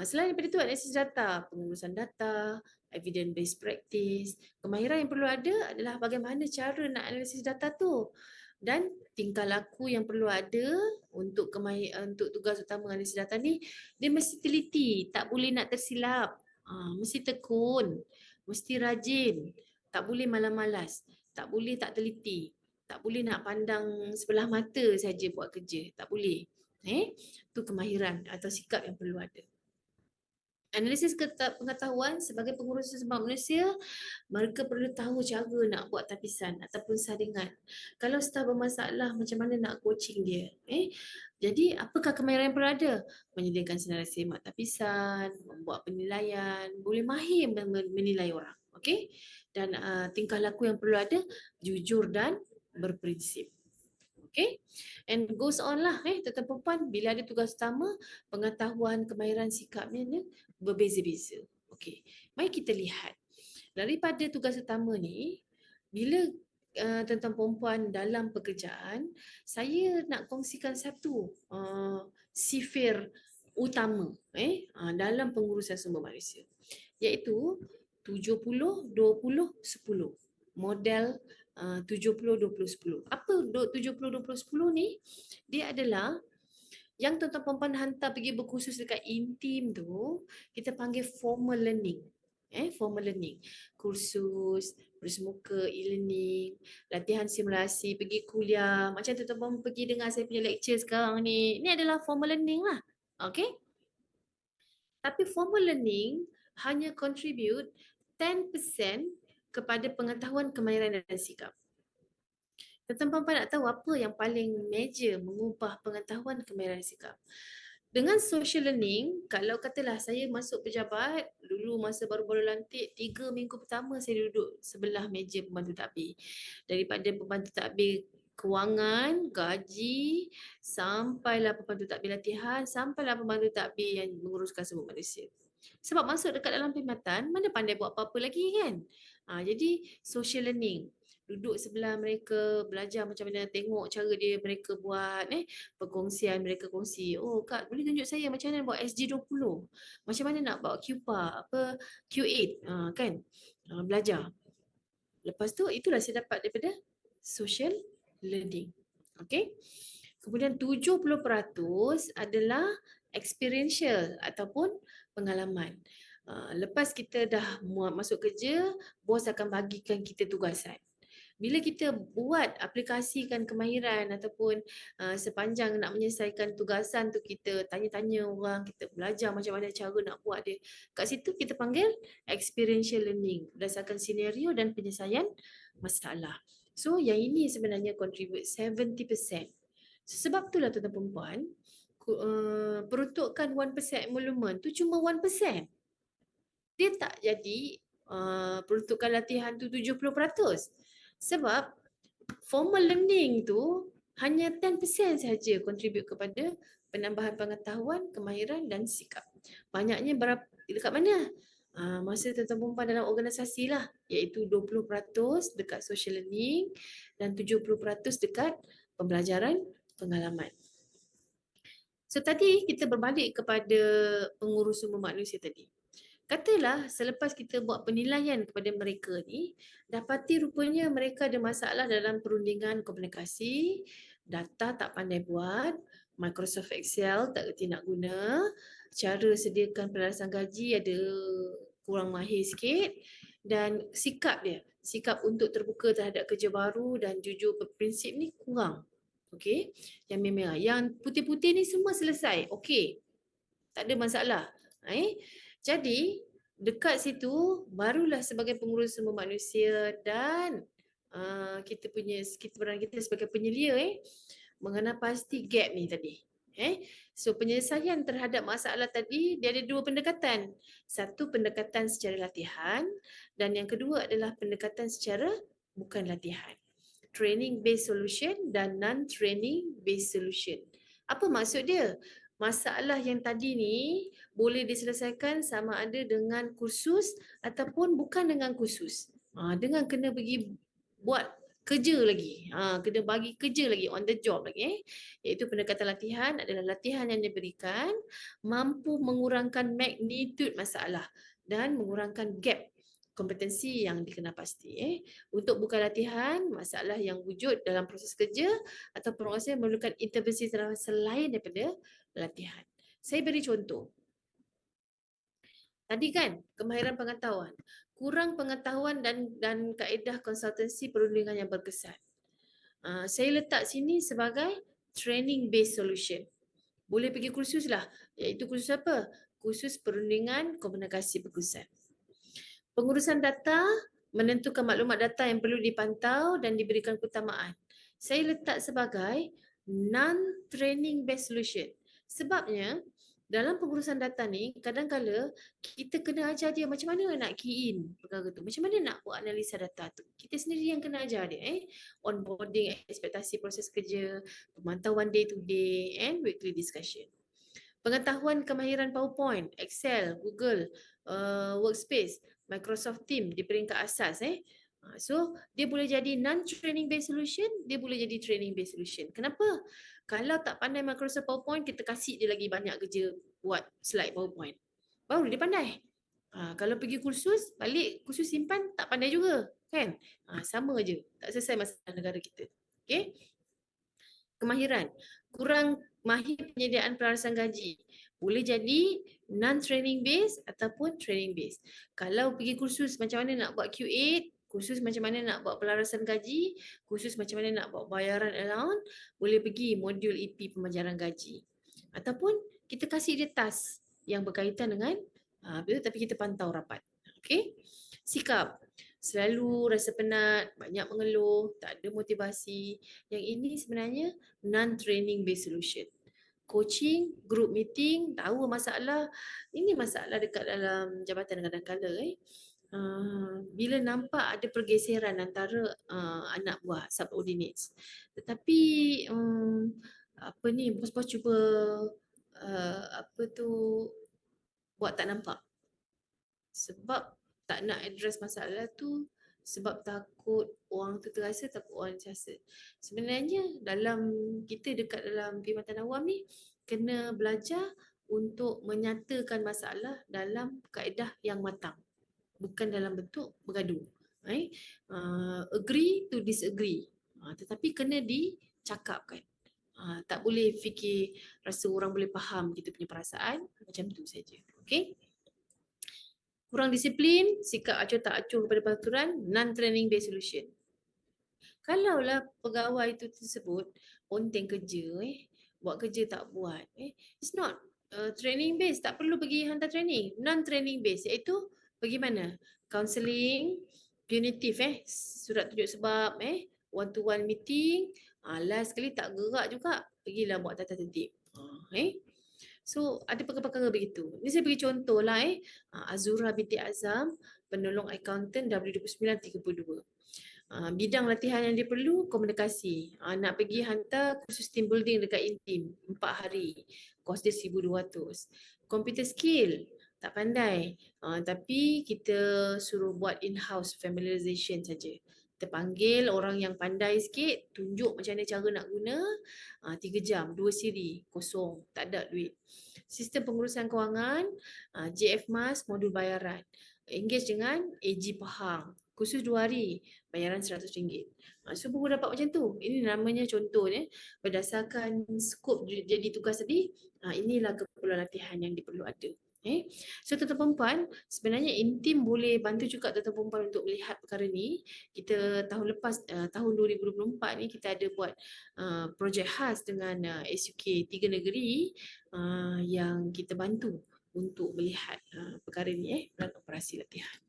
Selain daripada itu, analisis data, pengurusan data, evidence based practice. Kemahiran yang perlu ada adalah bagaimana cara nak analisis data tu. Dan tingkah laku yang perlu ada untuk tugas utama analisis data ni, dia mesti teliti, tak boleh nak tersilap. Mesti tekun, mesti rajin, tak boleh malas-malas, tak boleh tak teliti, tak boleh nak pandang sebelah mata saja buat kerja, tak boleh. Itu kemahiran atau sikap yang perlu ada. Analisis pengetahuan sebagai pengurus sumber manusia, mereka perlu tahu cara nak buat tapisan ataupun saringan. Kalau staf bermasalah, macam mana nak coaching dia. Jadi apakah kemahiran yang perlu ada? Menyediakan senarai semak tapisan, membuat penilaian, boleh mahir menilai orang. Okay? Dan tingkah laku yang perlu ada, jujur dan berprinsip. Okay, and goes on lah tuan-tuan perempuan, bila ada tugas utama, pengetahuan, kemahiran, sikapnya ni berbeza-beza. Okay, mari kita lihat. Daripada tugas utama ni, bila tuan-tuan perempuan dalam pekerjaan, saya nak kongsikan satu sifir utama dalam pengurusan sumber manusia, iaitu 70, 20, 10. model 70-20-10. Apa 70-20-10 ni? Dia adalah yang tuan-tuan perempuan hantar pergi berkursus dekat Intim tu, kita panggil formal learning. Formal learning. Kursus, bersemuka, e-learning, latihan simulasi, pergi kuliah. Macam tuan-tuan pergi dengar saya punya lecture sekarang ni. Ini adalah formal learning lah. Okay? Tapi formal learning hanya contribute 10% kepada pengetahuan, kemahiran dan sikap. Tuan-tuan perempuan nak tahu apa yang paling major mengubah pengetahuan, kemahiran dan sikap? Dengan social learning, kalau katalah saya masuk pejabat, dulu masa baru-baru lantik, 3 minggu pertama saya duduk sebelah meja pembantu takbir. Daripada pembantu takbir kewangan, gaji, sampailah pembantu takbir latihan, sampailah pembantu takbir yang menguruskan sumber manusia. Sebab masuk dekat dalam perkhidmatan, mana pandai buat apa-apa lagi kan? Jadi social learning. Duduk sebelah mereka, belajar macam mana, tengok cara dia mereka buat, perkongsian mereka kongsi. Oh Kak, boleh tunjuk saya macam mana buat SG20? Macam mana nak buat QPA, Q8, kan? Belajar. Lepas tu, itulah saya dapat daripada social learning. Okay? Kemudian 70% adalah experiential ataupun pengalaman. Lepas kita dah masuk kerja, bos akan bagikan kita tugasan. Bila kita buat, aplikasikan kemahiran ataupun sepanjang nak menyelesaikan tugasan tu, kita tanya-tanya orang, kita belajar macam mana cara nak buat dia. Kat situ kita panggil experiential learning berdasarkan senario dan penyelesaian masalah. So yang ini sebenarnya contribute 70%. Sebab itulah tuan-tuan perempuan, peruntukan 1% emolument tu cuma 1%. Dia tak jadi peruntukan latihan tu 70%. Sebab formal learning tu hanya 10% saja contribute kepada penambahan pengetahuan, kemahiran dan sikap. Banyaknya dekat mana? Masa tuan-tuan perempuan dalam organisasi lah, iaitu 20% dekat social learning dan 70% dekat pembelajaran pengalaman. So tadi kita berbalik kepada pengurus sumber manusia tadi. Katalah selepas kita buat penilaian kepada mereka ni, dapati rupanya mereka ada masalah dalam perundingan komunikasi, data tak pandai buat, Microsoft Excel tak kerti nak guna, cara sediakan pelarasan gaji ada kurang mahir sikit, dan sikap dia, sikap untuk terbuka terhadap kerja baru dan jujur berprinsip ni kurang. Okey, yang merah. Yang putih-putih ni semua selesai. Okey, tak ada masalah. Jadi dekat situ barulah sebagai pengurus sumber manusia dan kita peran kita sebagai penyelia mengenal pasti gap ni tadi. So penyelesaian terhadap masalah tadi dia ada dua pendekatan. Satu pendekatan secara latihan dan yang kedua adalah pendekatan secara bukan latihan. Training based solution dan non training based solution. Apa maksud dia? Masalah yang tadi ni boleh diselesaikan sama ada dengan kursus ataupun bukan dengan kursus. Dengan kena pergi buat kerja lagi. Kena bagi kerja lagi, on the job lagi. Iaitu pendekatan latihan adalah latihan yang diberikan mampu mengurangkan magnitude masalah dan mengurangkan gap kompetensi yang dikenal pasti. Untuk bukan latihan, masalah yang wujud dalam proses kerja atau proses memerlukan intervensi selain daripada latihan. Saya beri contoh. Tadi kan kemahiran pengetahuan, kurang pengetahuan dan kaedah konsultansi perundingan yang berkesan. Saya letak sini sebagai training based solution. Boleh pergi kursus lah, iaitu kursus apa? Kursus perundingan komunikasi berkesan. Pengurusan data, menentukan maklumat data yang perlu dipantau dan diberikan keutamaan. Saya letak sebagai non-training based solution. Sebabnya, dalam pengurusan data ni, kadang-kala kita kena ajar dia macam mana nak key in perkara tu. Macam mana nak buat analisa data tu. Kita sendiri yang kena ajar dia. Onboarding, ekspektasi proses kerja, pemantauan day to day and weekly discussion. Pengetahuan kemahiran PowerPoint, Excel, Google, Workspace, Microsoft Teams di peringkat asas. So, dia boleh jadi non-training based solution, dia boleh jadi training based solution. Kenapa? Kalau tak pandai Microsoft PowerPoint, kita kasih dia lagi banyak kerja buat slide PowerPoint. Baru dia pandai. Kalau pergi kursus, balik kursus simpan tak pandai juga, kan? Sama je, tak selesai masalah negara kita. Okey? Kemahiran, kurang mahir penyediaan pelarasan gaji. Boleh jadi non-training base ataupun training base. Kalau pergi kursus macam mana nak buat Q8, kursus macam mana nak buat pelarasan gaji, kursus macam mana nak buat bayaran allowance, boleh pergi modul EP pembelajaran gaji. Ataupun kita kasih dia task yang berkaitan dengan tapi kita pantau rapat. Okey? Sikap. Selalu rasa penat, banyak mengeluh, tak ada motivasi. Yang ini sebenarnya non-training based solution. Coaching, group meeting, tahu masalah, ini masalah dekat dalam jabatan kadang-kadang bila nampak ada pergeseran antara anak buah subordinates. Tetapi apa ni, bos-bos cuba buat tak nampak. Sebab tak nak address masalah tu, sebab takut orang tu terasa, takut orang terasa. Sebenarnya dalam kita dekat dalam perkhidmatan awam ni kena belajar untuk menyatakan masalah dalam kaedah yang matang, bukan dalam bentuk bergaduh. Agree to disagree, tetapi kena dicakapkan. Tak boleh fikir rasa orang boleh faham kita punya perasaan, macam tu saja. Okey? Kurang disiplin, sikap acuh tak acuh kepada peraturan, non-training based solution. Kalaulah pegawai itu tersebut ponteng kerja, buat kerja tak buat, it's not training based, tak perlu pergi hantar training. Non-training based iaitu pergi mana? Counselling, punitive, surat tunjuk sebab, one to one meeting, last sekali tak gerak juga, pergilah buat tata tertib. So ada perkara-perkara begitu. Ini saya bagi contoh lah Azura binti Azam, penolong accountant W2932. Bidang latihan yang dia perlu komunikasi. Nak pergi hantar kursus team building dekat Intim 4 hari. Kos dia 1,200. Computer skill tak pandai. Tapi kita suruh buat in-house familiarization saja. Kita panggil orang yang pandai sikit, tunjuk macam mana cara nak guna, 3 jam, 2 siri, kosong, tak ada duit. Sistem pengurusan kewangan, JF Mas, modul bayaran. Engage dengan AG Pahang. Kursus 2 hari, bayaran RM100. So buku dapat macam tu. Ini namanya contohnya berdasarkan skop jadi tugas tadi, inilah keperluan latihan yang diperlu ada. So tuan-tuan perempuan, sebenarnya Intim boleh bantu juga tuan-tuan perempuan untuk melihat perkara ni. Kita tahun lepas, tahun 2024 ni kita ada buat projek khas dengan SUK 3 negeri yang kita bantu untuk melihat perkara ni, peran operasi latihan.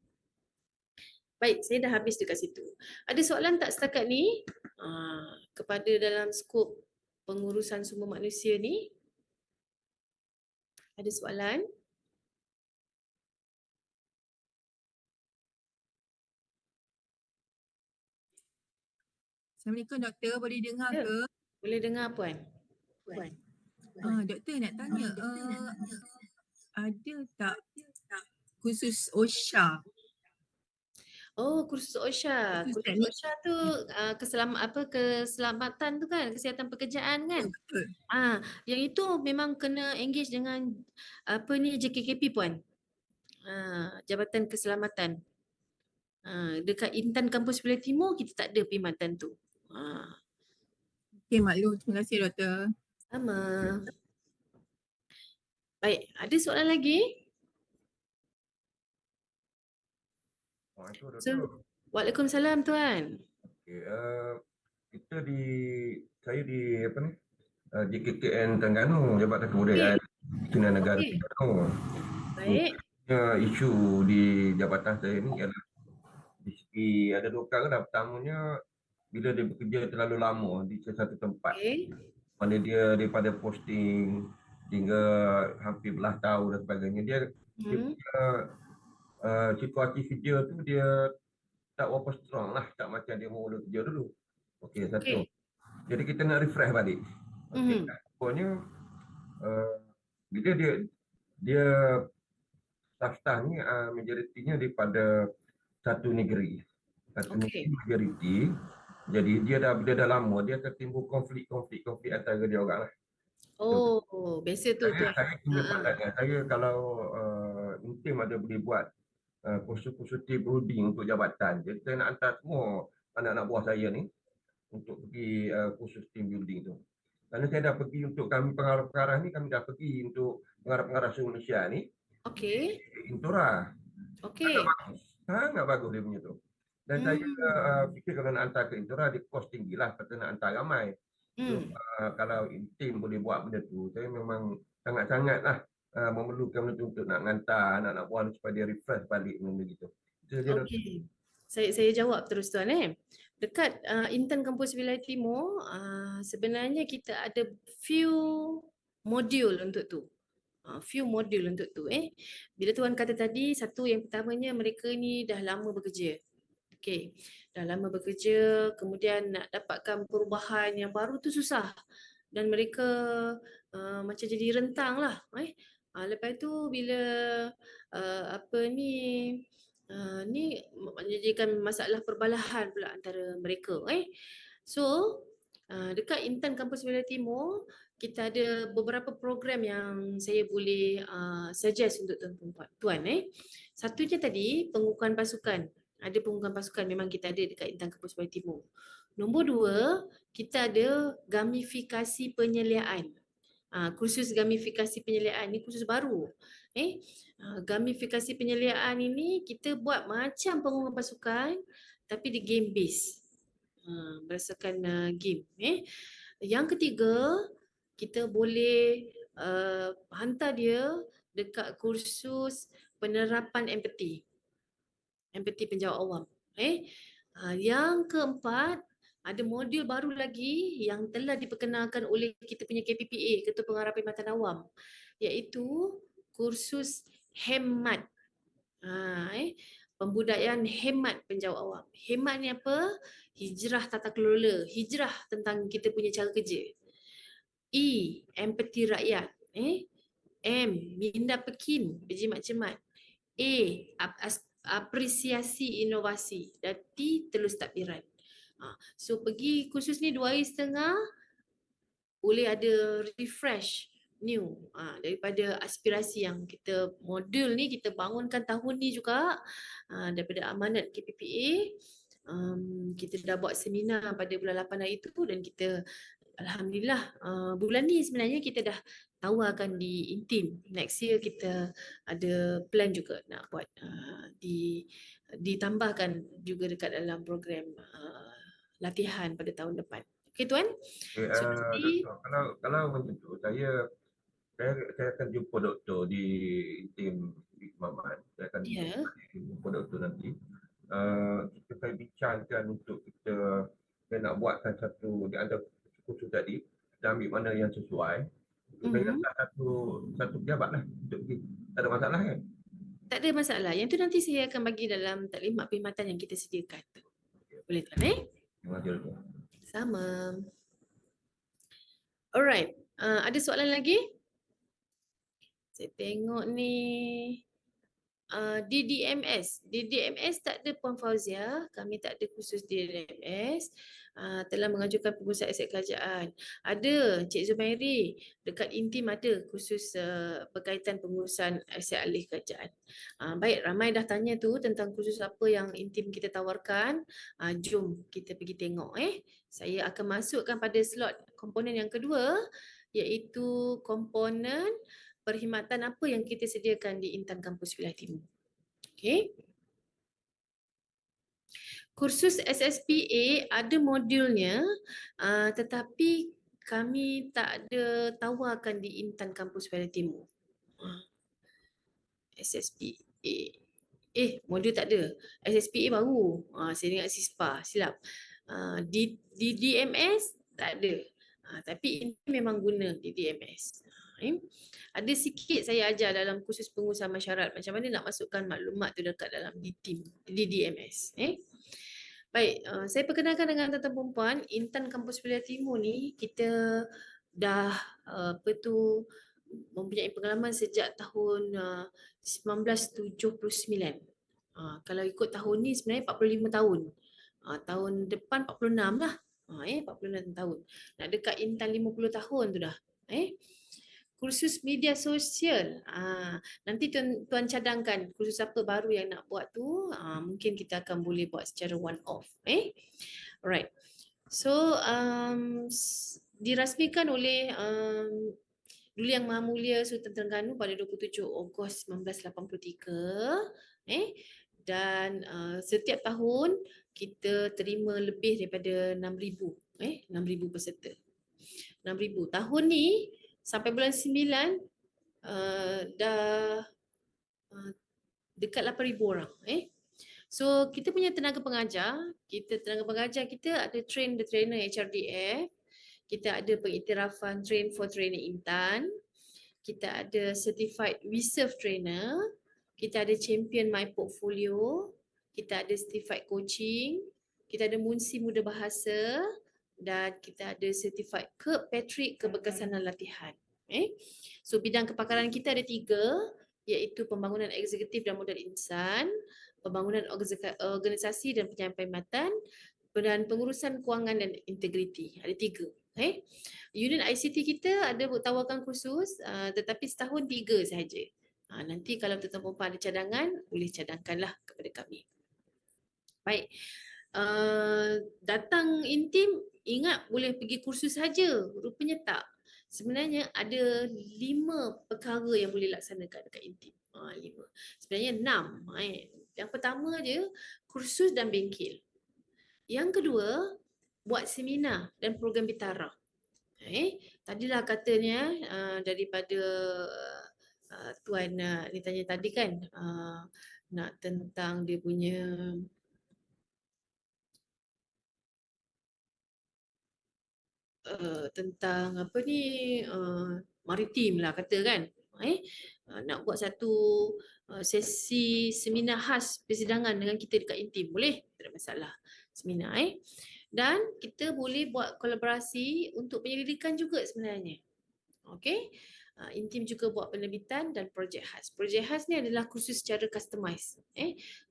Baik, saya dah habis dekat situ. Ada soalan tak setakat ni kepada dalam skop pengurusan sumber manusia ni? Ada soalan? Assalamualaikum doktor, boleh dengar ke? Boleh dengar Puan. Doktor nak tanya, ada tak khusus OSHA? Oh, kursus OSHA. Kursus OSHA tu keselamatan tu kan, kesihatan pekerjaan kan? Betul. Yang itu memang kena engage dengan JKKP Puan. Jabatan Keselamatan. Dekat Intan Kampus Belah Timur kita tak ada perkhidmatan tu. Okey, maklum. Terima kasih doktor. Sama. Baik, ada soalan lagi? Waalaikumsalam Tuan. Okay, saya di JKKN Terengganu, Jabatan Kebudayaan Ketua Negara Terengganu. Baik. Isu di jabatan saya ni adalah di segi ada dua perkara. Pertamanya bila dia bekerja terlalu lama di satu tempat, mana dia daripada posting hingga hampir belah tahun dan sebagainya, dia punya situasi kerja tu dia tak berapa strong lah, tak macam dia mula kerja dulu. Okey, satu. Jadi kita nak refresh balik. Okey, pokoknya bila dia staff ni majoritinya daripada satu negeri. Satu negeri majoriti. Jadi dia dah lama, dia akan timbul konflik antara dia orang lah. Oh, biasa tu. Saya punya pandangan, saya kalau Intim ada boleh buat kursus-kursus team building untuk jabatan. Jadi saya nak hantar semua anak-anak buah saya ni untuk pergi kursus team building tu. Kerana saya dah pergi untuk kami pengarah-pengarah ni, kami dah pergi untuk pengarah-pengarah seluruh Malaysia ni. Okey. Intura. Okey. Sangat bagus dia punya tu. Dan saya fikir kalau nak hantar ke Intura, dia kos tinggi lah. Kata nak hantar ramai. So, kalau tim boleh buat benda tu, saya memang sangat-sangat lah memerlukan benda tu untuk nak hantar anak-anak buah ni supaya dia refresh balik benda gitu. Okey. Saya jawab terus tuan Dekat Intan Kampus Wilayah Timur, sebenarnya kita ada few modul untuk tu. Few modul untuk tu Bila tuan kata tadi, satu yang pertamanya mereka ni dah lama bekerja. Okey, dah lama bekerja, kemudian nak dapatkan perubahan yang baru tu susah. Dan mereka macam jadi rentang lah. Lepas tu bila ni menjadikan masalah perbalahan pula antara mereka. So, dekat Intan Kampus Wilayah Timur, kita ada beberapa program yang saya boleh suggest untuk tuan-tuan. Satunya tadi, pengukuhan pasukan. Ada pengukuhan pasukan memang kita ada dekat Intan Kampus Wilayah Timur. Nombor 2, kita ada gamifikasi penyeliaan. Kursus gamifikasi penyeliaan ni kursus baru. Gamifikasi penyeliaan ini kita buat macam pengukuhan pasukan tapi di game base. Berdasarkan game. Yang ketiga, kita boleh hantar dia dekat kursus penerapan empati. Empati penjawat awam. Yang keempat, ada modul baru lagi yang telah diperkenalkan oleh kita punya KPPA, Ketua Pengarah Perkhidmatan Awam, iaitu kursus hemat. Pembudayaan hemat penjawat awam. Hemat ni apa? Hijrah tata kelola, hijrah tentang kita punya cara kerja. E, empati rakyat. M, minda pekin, berjimat cemat. A, apresiasi inovasi. Dan T, telus takbiran. So pergi kursus ni 2 hari setengah, boleh ada refresh new daripada aspirasi yang kita modul ni kita bangunkan tahun ni juga daripada amanat KPPA. Kita dah buat seminar pada bulan 8 hari itu dan kita alhamdulillah bulan ni sebenarnya kita dah tawarkan di Intim. Next year kita ada plan juga nak buat ditambahkan juga dekat dalam program latihan pada tahun depan. Okey tuan? So, doktor, kalau macam tu, saya akan jumpa doktor di tim Mamat. Saya akan jumpa doktor nanti. Kita akan bincangkan untuk kita nak buatkan satu di antara kursus tadi, kita ambil mana yang sesuai. Saya rasa satu pejabat lah untuk pergi. Tak ada masalah kan? Tak ada masalah. Yang tu nanti saya akan bagi dalam taklimat perkhidmatan yang kita sediakan. Boleh tuan Terima kasih doktor. Sama. Alright. Ada soalan lagi? Saya tengok ni. DDMS tak ada Puan Fauzia, kami tak ada khusus DDMS. Telah mengajukan pengurusan aset kerajaan. Ada Cik Zumairi, dekat Intim ada khusus berkaitan pengurusan aset alih kerajaan. Baik, ramai dah tanya tu tentang khusus apa yang Intim kita tawarkan. Jom kita pergi tengok. Saya akan masukkan pada slot komponen yang kedua, iaitu komponen perkhidmatan apa yang kita sediakan di Intan Kampus Wilayah Timur. Okey. Kursus SSPA ada modulnya tetapi kami tak ada tawarkan di Intan Kampus Wilayah Timur. SSPA. Modul tak ada. SSPA baru. Saya ingat SISPA, silap. Di DMS tak ada. Tapi ini memang guna di DMS. Ada sikit saya ajar dalam kursus pengurusan masyarakat macam mana nak masukkan maklumat tu dekat dalam DDMS. Baik, saya perkenalkan dengan tuan-tuan perempuan, Intan Kampus Wilayah Timur ni kita dah mempunyai pengalaman sejak tahun 1979. Kalau ikut tahun ni sebenarnya 45 tahun. Tahun depan 46 lah. 46 tahun. Nak dekat Intan 50 tahun tu dah. kursus media sosial. Nanti tuan cadangkan kursus apa baru yang nak buat tu. Mungkin kita akan boleh buat secara one off. Alright. So dirasmikan oleh Duli Yang Maha Mulia Sultan Terengganu pada 27 Ogos 1983. Dan setiap tahun kita terima lebih daripada 6,000 peserta. 6,000. Tahun ni sampai bulan 9 dah dekat 8,000 orang. So kita punya tenaga pengajar kita ada train the trainer HRDF, kita ada pengiktirafan train for trainer Intan, kita ada certified WeServe trainer, kita ada champion My Portfolio, kita ada certified coaching, kita ada Munsi Muda Bahasa, dan kita ada certified Patrick keberkesanan latihan. So bidang kepakaran kita ada 3, iaitu pembangunan eksekutif dan modal insan, pembangunan organisasi dan penyampaian, dan pengurusan kewangan dan integriti. Ada 3. Unit ICT kita ada tawarkan kursus, tetapi setahun 3 sahaja. Nanti kalau tuan-tuan perempuan ada cadangan, boleh cadangkanlah kepada kami. Baik. Datang intim, ingat boleh pergi kursus saja. Rupanya tak. Sebenarnya ada 5 perkara yang boleh laksanakan dekat intim. 5. Sebenarnya 6. Yang pertama je, kursus dan bengkel. Yang kedua, buat seminar dan program bitara. Tadilah katanya daripada tuan ni tanya tadi kan, nak tentang dia punya tentang apa ni, maritim lah kata kan. Nak buat satu sesi seminar khas persidangan dengan kita dekat intim, boleh? Tak ada masalah. Seminar dan kita boleh buat kolaborasi untuk penyelidikan juga sebenarnya. Okey. Intim juga buat penerbitan dan projek khas. Projek khas ni adalah kursus secara customize.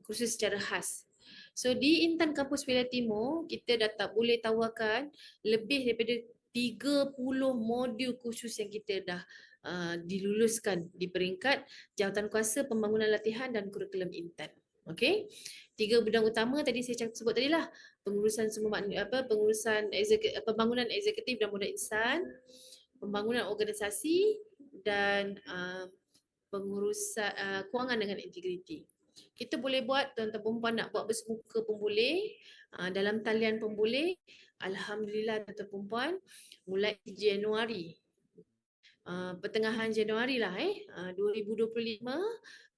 Kursus secara khas. So di Intan Kampus Wilayah Timur, kita dah boleh tawarkan lebih daripada 30 modul kursus yang kita dah diluluskan di peringkat Jawatankuasa Pembangunan Latihan dan Kurikulum Intan. Okey. 3 bidang utama tadi saya sebut tadilah, pengurusan pembangunan eksekutif dan modal insan, pembangunan organisasi, dan pengurusan kewangan dengan integriti. Kita boleh buat, tuan-tuan perempuan nak buat bersemuka pun boleh, dalam talian pun boleh. Alhamdulillah tuan-tuan perempuan, mulai Januari, pertengahan Januari lah 2025,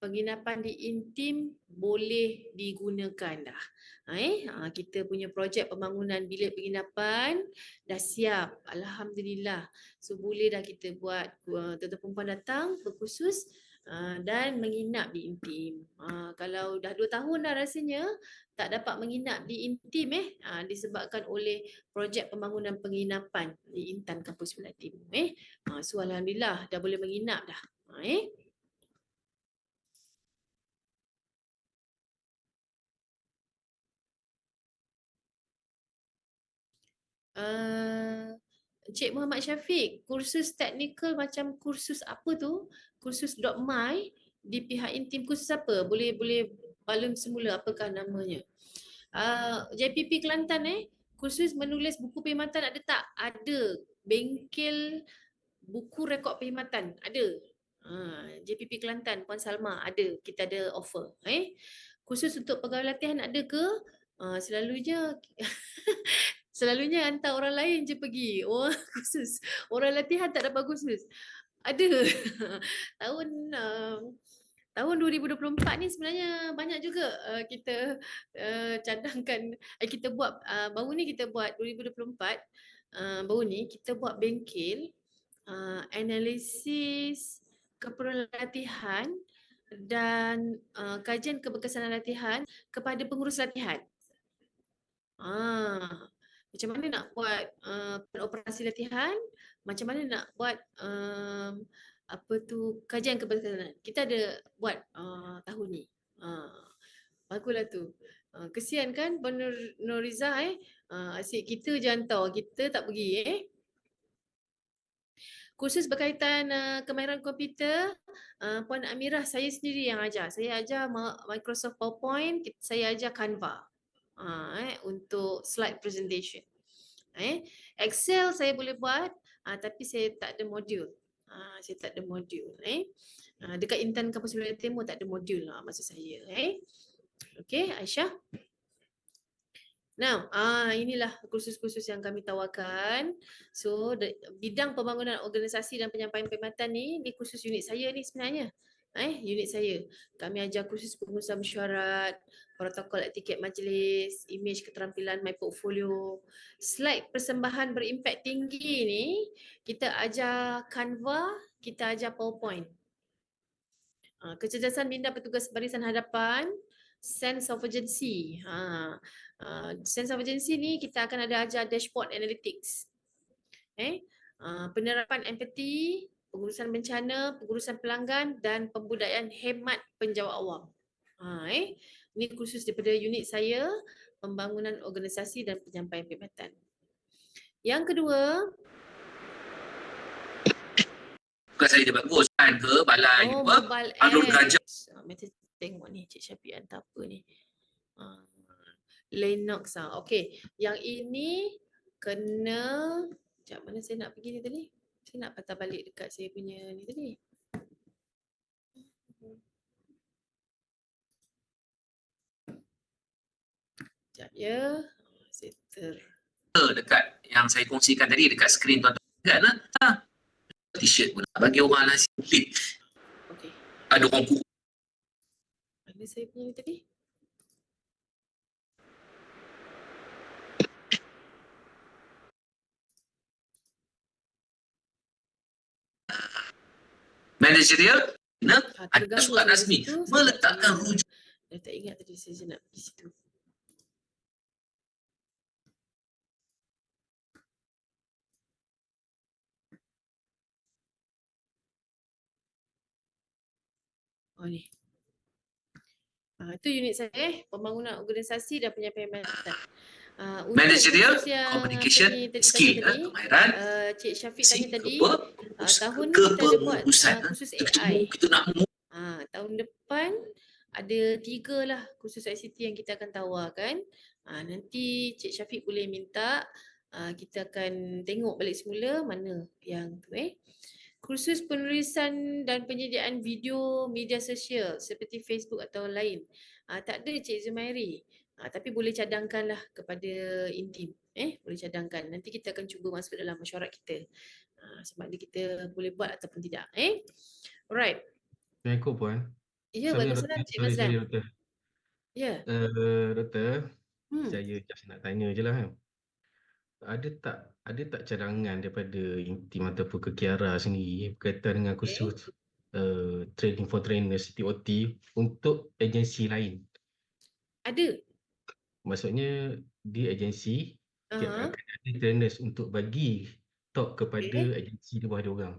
penginapan di intim boleh digunakan dah. Kita punya projek pembangunan bilik penginapan dah siap, Alhamdulillah. So boleh dah kita buat, tuan-tuan perempuan datang berkursus dan menginap di intim. Kalau dah 2 tahun dah rasanya tak dapat menginap di intim disebabkan oleh projek pembangunan penginapan di Intan Kampus Wilayah Timur. So alhamdulillah dah boleh menginap dah. Encik Muhammad Syafiq, kursus teknikal macam kursus apa tu? Kursus .my di pihak intim, kursus apa? Boleh balun semula apakah namanya? JPP Kelantan kursus menulis buku perkhidmatan ada tak? Ada. Bengkel buku rekod perkhidmatan ada. JPP Kelantan Puan Salma ada, kita ada offer. Khusus untuk pegawai latihan ada ke? Selalunya hantar orang lain je pergi. Khusus. Orang latihan tak dapat khusus. Ada. Tahun 2024 ni sebenarnya banyak juga kita cadangkan, kita buat baru ni kita buat 2024, baru ni kita buat bengkel analisis keperluan latihan dan kajian keberkesanan latihan kepada pengurus latihan. Macam mana nak buat operasi latihan, macam mana nak buat kajian keberkesanan. Kita ada buat tahun ni. Baguslah tu. Kesian kan Puan Nuriza asyik kita je hantar, kita tak pergi Kursus berkaitan kemahiran komputer, Puan Amirah saya sendiri yang ajar. Saya ajar Microsoft PowerPoint, saya ajar Canva untuk slide presentation. Excel saya boleh buat, tapi saya tak ada modul. Saya tak ada modul. Dekat Intan Kampus Wilayah Timur tak ada modul maksud saya. Okey, Aisyah. Now, inilah kursus-kursus yang kami tawarkan. So, bidang pembangunan organisasi dan penyampaian perkhidmatan ni kursus unit saya ni sebenarnya. Unit saya. Kami ajar kursus pengurusan mesyuarat, protokol etiket majlis, imej keterampilan my portfolio. Slide persembahan berimpak tinggi ni, kita ajar Canva, kita ajar PowerPoint. Kecerdasan minda petugas barisan hadapan, sense of urgency. Sense of urgency ni kita akan ada ajar dashboard analytics. Penerapan empathy, pengurusan bencana, pengurusan pelanggan dan pembudayaan hemat penjawat awam. Ini kursus daripada unit saya, pembangunan organisasi dan penyampaian perkhidmatan. Yang kedua, saya dia bagus kan ke balai apa mobile Alur Gajah. apps. Macam tengok ni Cik Syafiq hantar apa ni. Linux. Okey, yang ini kena, sekejap mana saya nak pergi ni tadi? Saya nak patah balik dekat saya punya ni tadi. Sekejap ya. Saya dekat yang saya kongsikan tadi dekat skrin tuan-tuan kan t-shirt pun bagi orang nasi kulit. Okey. Ada orang kuku. Mana saya punya ni tadi? Managerial ada Terganggu surat saya rasmi di situ. meletakkan rujuk. Dah tak ingat tadi saya nak pergi situ. Oh ni. Itu unit saya, pembangunan organisasi dan penyampaian perkhidmatan. Managerial communication skill kemahiran Cik Syafiq tanya tadi, tahun ni kita ada buat kepengurusan kursus AI. kita nak Tahun depan ada 3 lah kursus ICT yang kita akan tawarkan. Nanti Cik Syafiq boleh minta, kita akan tengok balik semula mana yang tu Kursus penulisan dan penyediaan video media sosial seperti Facebook atau lain. Tak ada Cik Zumairi. Tapi boleh cadangkanlah kepada intim. Boleh cadangkan. Nanti kita akan cuba masuk dalam mesyuarat kita. Sebab ni kita boleh buat ataupun tidak. Alright. Assalamualaikum Puan. Ya, waalaikumsalam Cik Mazlan. Sorry Doktor. Ya. Doktor, saya just nak tanya je lah kan. Ada tak cadangan daripada intim ataupun ke Kiara sendiri berkaitan dengan kursus training for trainers TOT untuk agensi lain? Ada. Maksudnya di agensi akan ada trainers untuk bagi talk kepada agensi di bawah dia orang.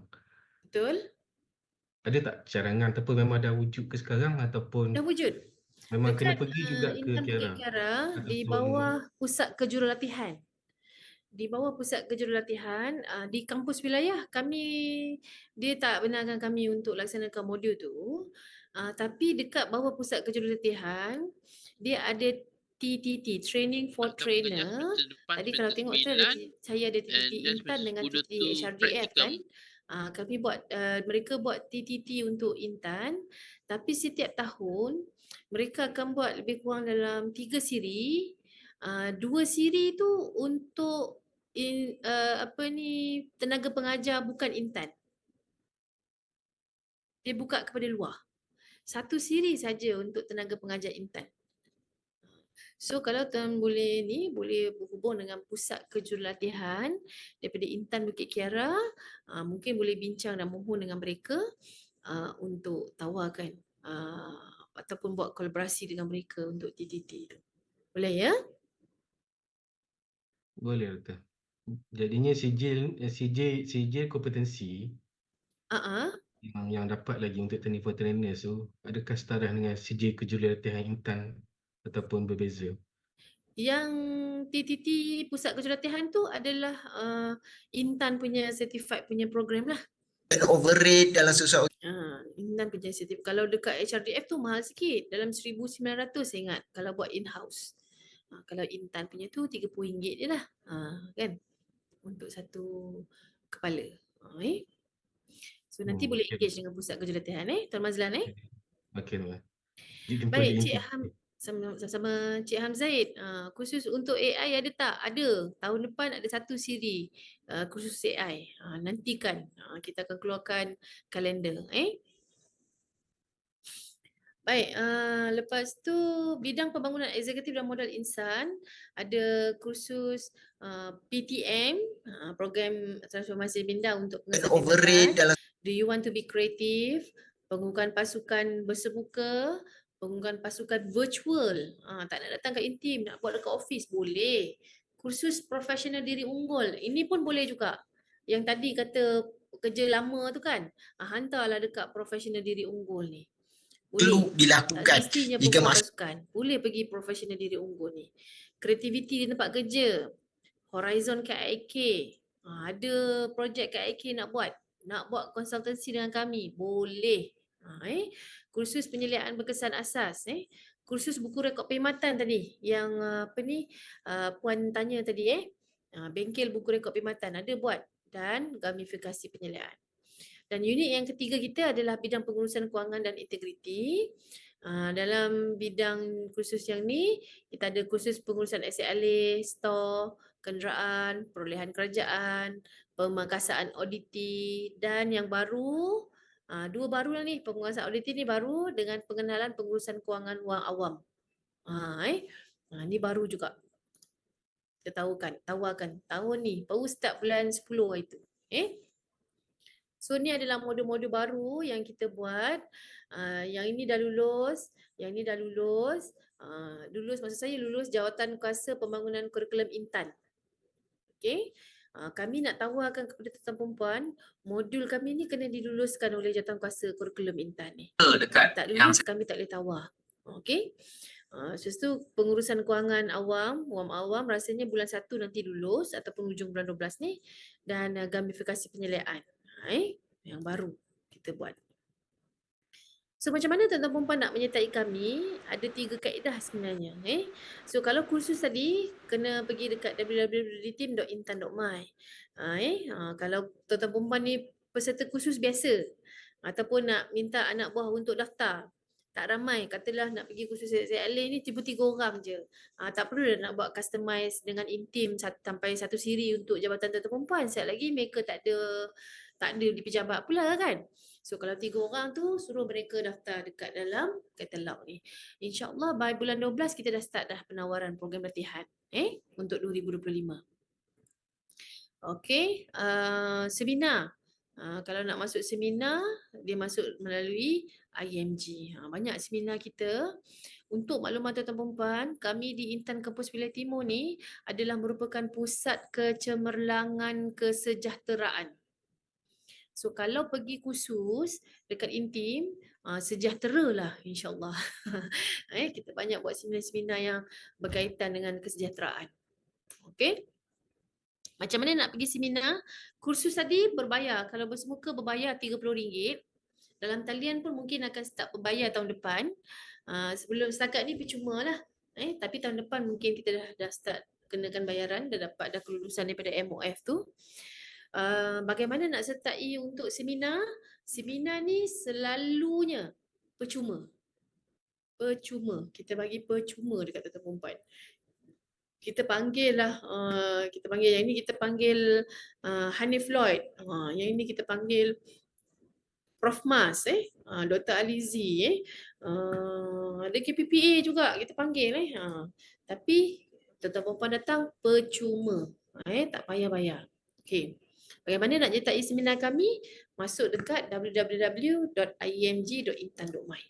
Betul. Ada tak cadangan ataupun memang dah wujud ke sekarang ataupun Dah wujud. memang kena Dekat pergi juga ke Intan Kiara? Bukit Kiara di Ataupun- bawah pusat kejurulatihan. Di bawah pusat kejurulatihan di kampus wilayah kami, dia tak benarkan kami untuk laksanakan modul tu. Tapi dekat bawah pusat kejurulatihan dia ada TTT, Training for Trainer. Tadi kalau tengok tu ada, saya ada TTT Intan dengan TTT HRDF kan. Kami buat, mereka buat TTT untuk Intan, tapi setiap tahun mereka akan buat lebih kurang dalam 3 siri. 2 siri tu untuk tenaga pengajar bukan Intan. Dia buka kepada luar. 1 siri saja untuk tenaga pengajar Intan. So kalau tuan boleh berhubung dengan pusat kejurulatihan daripada Intan Bukit Kiara, mungkin boleh bincang dan mohon dengan mereka untuk tawarkan ataupun buat kolaborasi dengan mereka untuk TTT tu. Boleh ya? Boleh Doktor. Jadinya sijil kompetensi yang dapat lagi untuk training for trainers tu adakah setara dengan sijil kejurulatihan Intan ataupun berbeza? Yang TTT Pusat Kejuratihan tu adalah Intan punya certified punya program lah. overrate dalam susah. Intan punya certified. Kalau dekat HRDF tu mahal sikit, dalam 1,900 saya ingat kalau buat in-house. Kalau Intan punya tu RM30 je lah. Kan? Untuk satu kepala. So nanti boleh okey. engage dengan Pusat Kejuratihan Tuan Mazlan Okey tuan. Jumpa Baik di Cik inti. sama Cik Hamzaid, khusus untuk AI ada tak? Ada. Tahun depan ada satu siri khusus AI. Nantikan kita akan keluarkan kalender. Baik, lepas tu bidang pembangunan eksekutif dan modal insan ada kursus PTM, program transformasi minda untuk pengurusan Overrate tindakan. dalam Do you want to be creative? Pengukuhan pasukan bersemuka, pengukuhan pasukan virtual. Tak nak datang kat intim, nak buat dekat office boleh. Kursus profesional diri unggul, ini pun boleh juga. Yang tadi kata kerja lama tu kan, hantarlah dekat profesional diri unggul ni. perlu Boleh. Tak dilakukan semestinya jika pengukuhan masuk pasukan. Boleh pergi profesional diri unggul ni. Kreativiti di tempat kerja. Horizon KIK. Ada projek KIK nak buat. Nak buat konsultansi dengan kami. Boleh. Kursus penyeliaan berkesan asas. Kursus buku rekod perkhidmatan tadi. Yang Puan tanya tadi. Bengkel buku rekod perkhidmatan. Ada buat. Dan gamifikasi penyeliaan. Dan unit yang ketiga kita adalah bidang pengurusan kewangan dan integriti. Dalam bidang kursus yang ni, kita ada kursus pengurusan aset alih, stor, kenderaan, perolehan kerajaan, pemakasaan auditi dan yang baru, dua baru lah ni, pengurusan auditi ni baru dengan pengenalan pengurusan kewangan wang awam. Ni baru juga. Kita tawarkan tahun ni, baru start bulan 10 hari tu. So ni adalah modul-modul baru yang kita buat. Yang ini dah lulus, yang ini dah lulus. Lulus maksud saya lulus Jawatan Kuasa Pembangunan Kurikulum Intan. Okey. Kami nak tawarkan kepada tuan perempuan, modul kami ni kena diluluskan oleh Jawatan Kuasa Kurikulum Intan ni. Dekat Tak yang lulus kami tak boleh tawar. Okey. Lepas tu pengurusan kewangan awam, wang awam rasanya bulan 1 nanti lulus ataupun hujung bulan 12 ni, dan gamifikasi penyeliaan. Yang baru kita buat. So macam mana tuan-tuan perempuan nak menyertai kami? Ada 3 kaedah sebenarnya. So kalau kursus tadi kena pergi dekat www.team.intan.my. Kalau tuan-tuan perempuan ni peserta kursus biasa ataupun nak minta anak buah untuk daftar, tak ramai, katalah nak pergi kursus SLA ni tiba 3 orang je. Tak perlu dah nak buat customize dengan intim sampai satu siri untuk jabatan tuan-tuan perempuan. Sekali lagi mereka tak ada di pejabat pula kan. So kalau 3 orang tu suruh mereka daftar dekat dalam katalog ni. InsyaAllah by bulan 12 kita dah start dah penawaran program latihan untuk 2025. Okey, seminar. Kalau nak masuk seminar, dia masuk melalui IMG. Banyak seminar kita. Untuk maklumat tuan-tuan perempuan, kami di Intan Kampus Wilayah Timur ni adalah merupakan pusat kecemerlangan kesejahteraan. So kalau pergi kursus dekat intim, sejahteralah insyaAllah. Kita banyak buat seminar-seminar yang berkaitan dengan kesejahteraan. Okey. Macam mana nak pergi seminar? Kursus tadi berbayar. Kalau bersemuka berbayar RM30. Dalam talian pun mungkin akan start berbayar tahun depan. Sebelum setakat ni percuma lah. Tapi tahun depan mungkin kita dah start kenakan bayaran, dah dapat kelulusan daripada MOF tu. Bagaimana nak sertai untuk seminar? Seminar ni selalunya percuma. Percuma. Kita bagi percuma dekat tuan-tuan perempuan. Kita panggil lah, yang ini kita panggil Hanif Lloyd. Yang ini kita panggil Prof Mas, Dr. Alizi, ada KPPA juga kita panggil. Tapi tuan-tuan perempuan datang percuma. Tak payah bayar. Okey. Bagaimana nak nyertai seminar kami? Masuk dekat www.img.intan.my.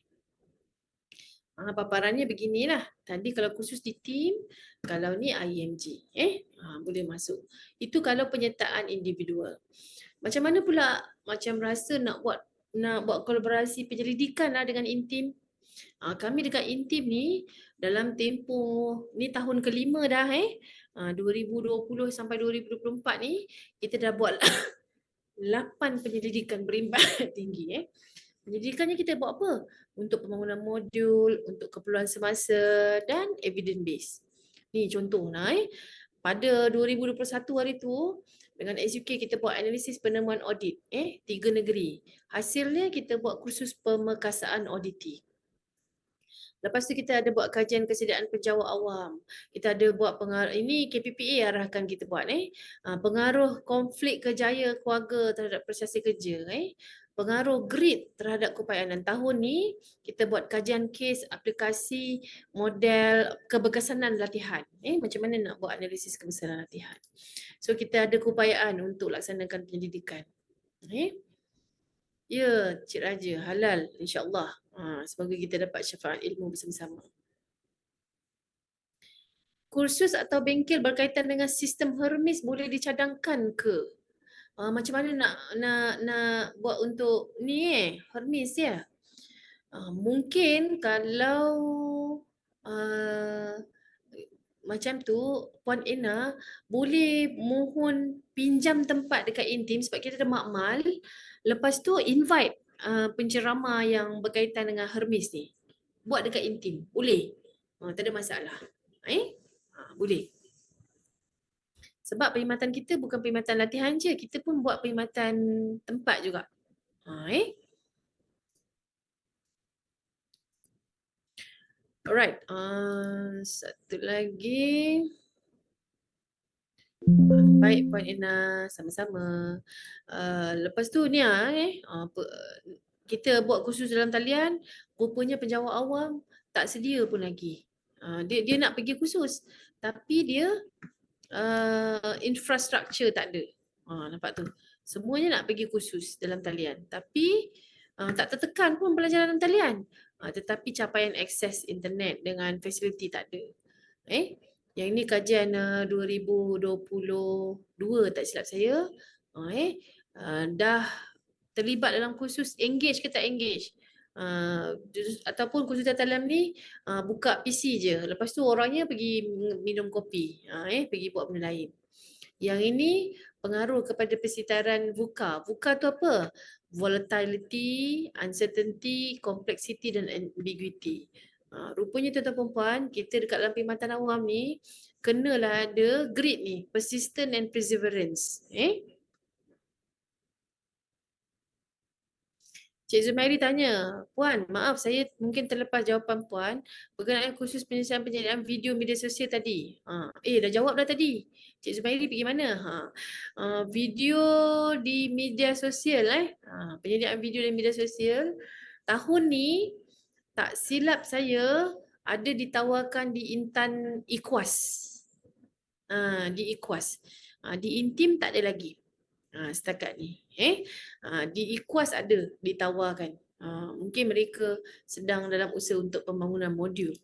Paparannya beginilah. Tadi kalau khusus di team, kalau ni IMG. Boleh masuk. Itu kalau penyertaan individual. Macam mana pula macam rasa nak buat kolaborasi penyelidikan lah dengan intim? Kami dekat Intim ni dalam tempoh ni tahun kelima dah 2020 sampai 2024 ni kita dah buat 8 penyelidikan berimpak tinggi. Penyelidikannya kita buat apa? Untuk pembangunan modul, untuk keperluan semasa dan evidence base. Ni contoh pada 2021 hari tu dengan SUK kita buat analisis penemuan audit 3 negeri. Hasilnya kita buat kursus pemekasaan auditi. Lepas tu kita ada buat kajian kesediaan penjawat awam. Kita ada buat pengaruh, ini KPPA arahkan kita buat pengaruh konflik kejaya keluarga terhadap prestasi kerja pengaruh grid terhadap keupayaan. Tahun ni kita buat kajian kes aplikasi model keberkesanan latihan. Macam mana nak buat analisis keberkesanan latihan. So kita ada keupayaan untuk laksanakan penyelidikan. Ya, Cik Raja, halal insya-Allah. Semoga kita dapat syafaat ilmu bersama-sama. Kursus atau bengkel berkaitan dengan sistem Hermes boleh dicadangkan ke? Macam mana nak buat untuk ni Hermes ya? Mungkin kalau macam tu Puan Ena boleh mohon pinjam tempat dekat Intim sebab kita ada makmal. Lepas tu invite penceramah yang berkaitan dengan Hermes ni. Buat dekat Intim. Boleh. Tak ada masalah. Boleh. Sebab perkhidmatan kita bukan perkhidmatan latihan je. Kita pun buat perkhidmatan tempat juga. Alright. Satu lagi. Baik Puan Ena, sama-sama. Lepas tu ni kita buat kursus dalam talian, rupanya penjawat awam tak sedia pun lagi. Dia nak pergi kursus tapi dia infrastruktur tak ada. Nampak tu. Semuanya nak pergi kursus dalam talian tapi tak tertekan pun pelajaran dalam talian. Tetapi capaian akses internet dengan fasiliti tak ada. Yang ini kajian 2022 tak silap saya. Dah terlibat dalam kursus engage ke tak engage. Ataupun kursus talian ni buka PC je. Lepas tu orangnya pergi minum kopi. Pergi buat benda lain. Yang ini pengaruh kepada persitaran VUCA. VUCA tu apa? Volatility, uncertainty, complexity dan ambiguity. Rupanya tuan-tuan perempuan, kita dekat dalam perkhidmatan awam ni kenalah ada grid ni, persistent and perseverance. Cik Zumairi tanya, Puan, maaf saya mungkin terlepas jawapan Puan berkenaan khusus penyelesaian video media sosial tadi. Dah jawab dah tadi. Cik Zumairi pergi mana? Video di media sosial penyediaan video di media sosial tahun ni tak silap saya ada ditawarkan di Intan Ikhwas. Di Ikhwas. Di Intim tak ada lagi. Setakat ni. Di Ikhwas ada ditawarkan. Mungkin mereka sedang dalam usaha untuk pembangunan modul.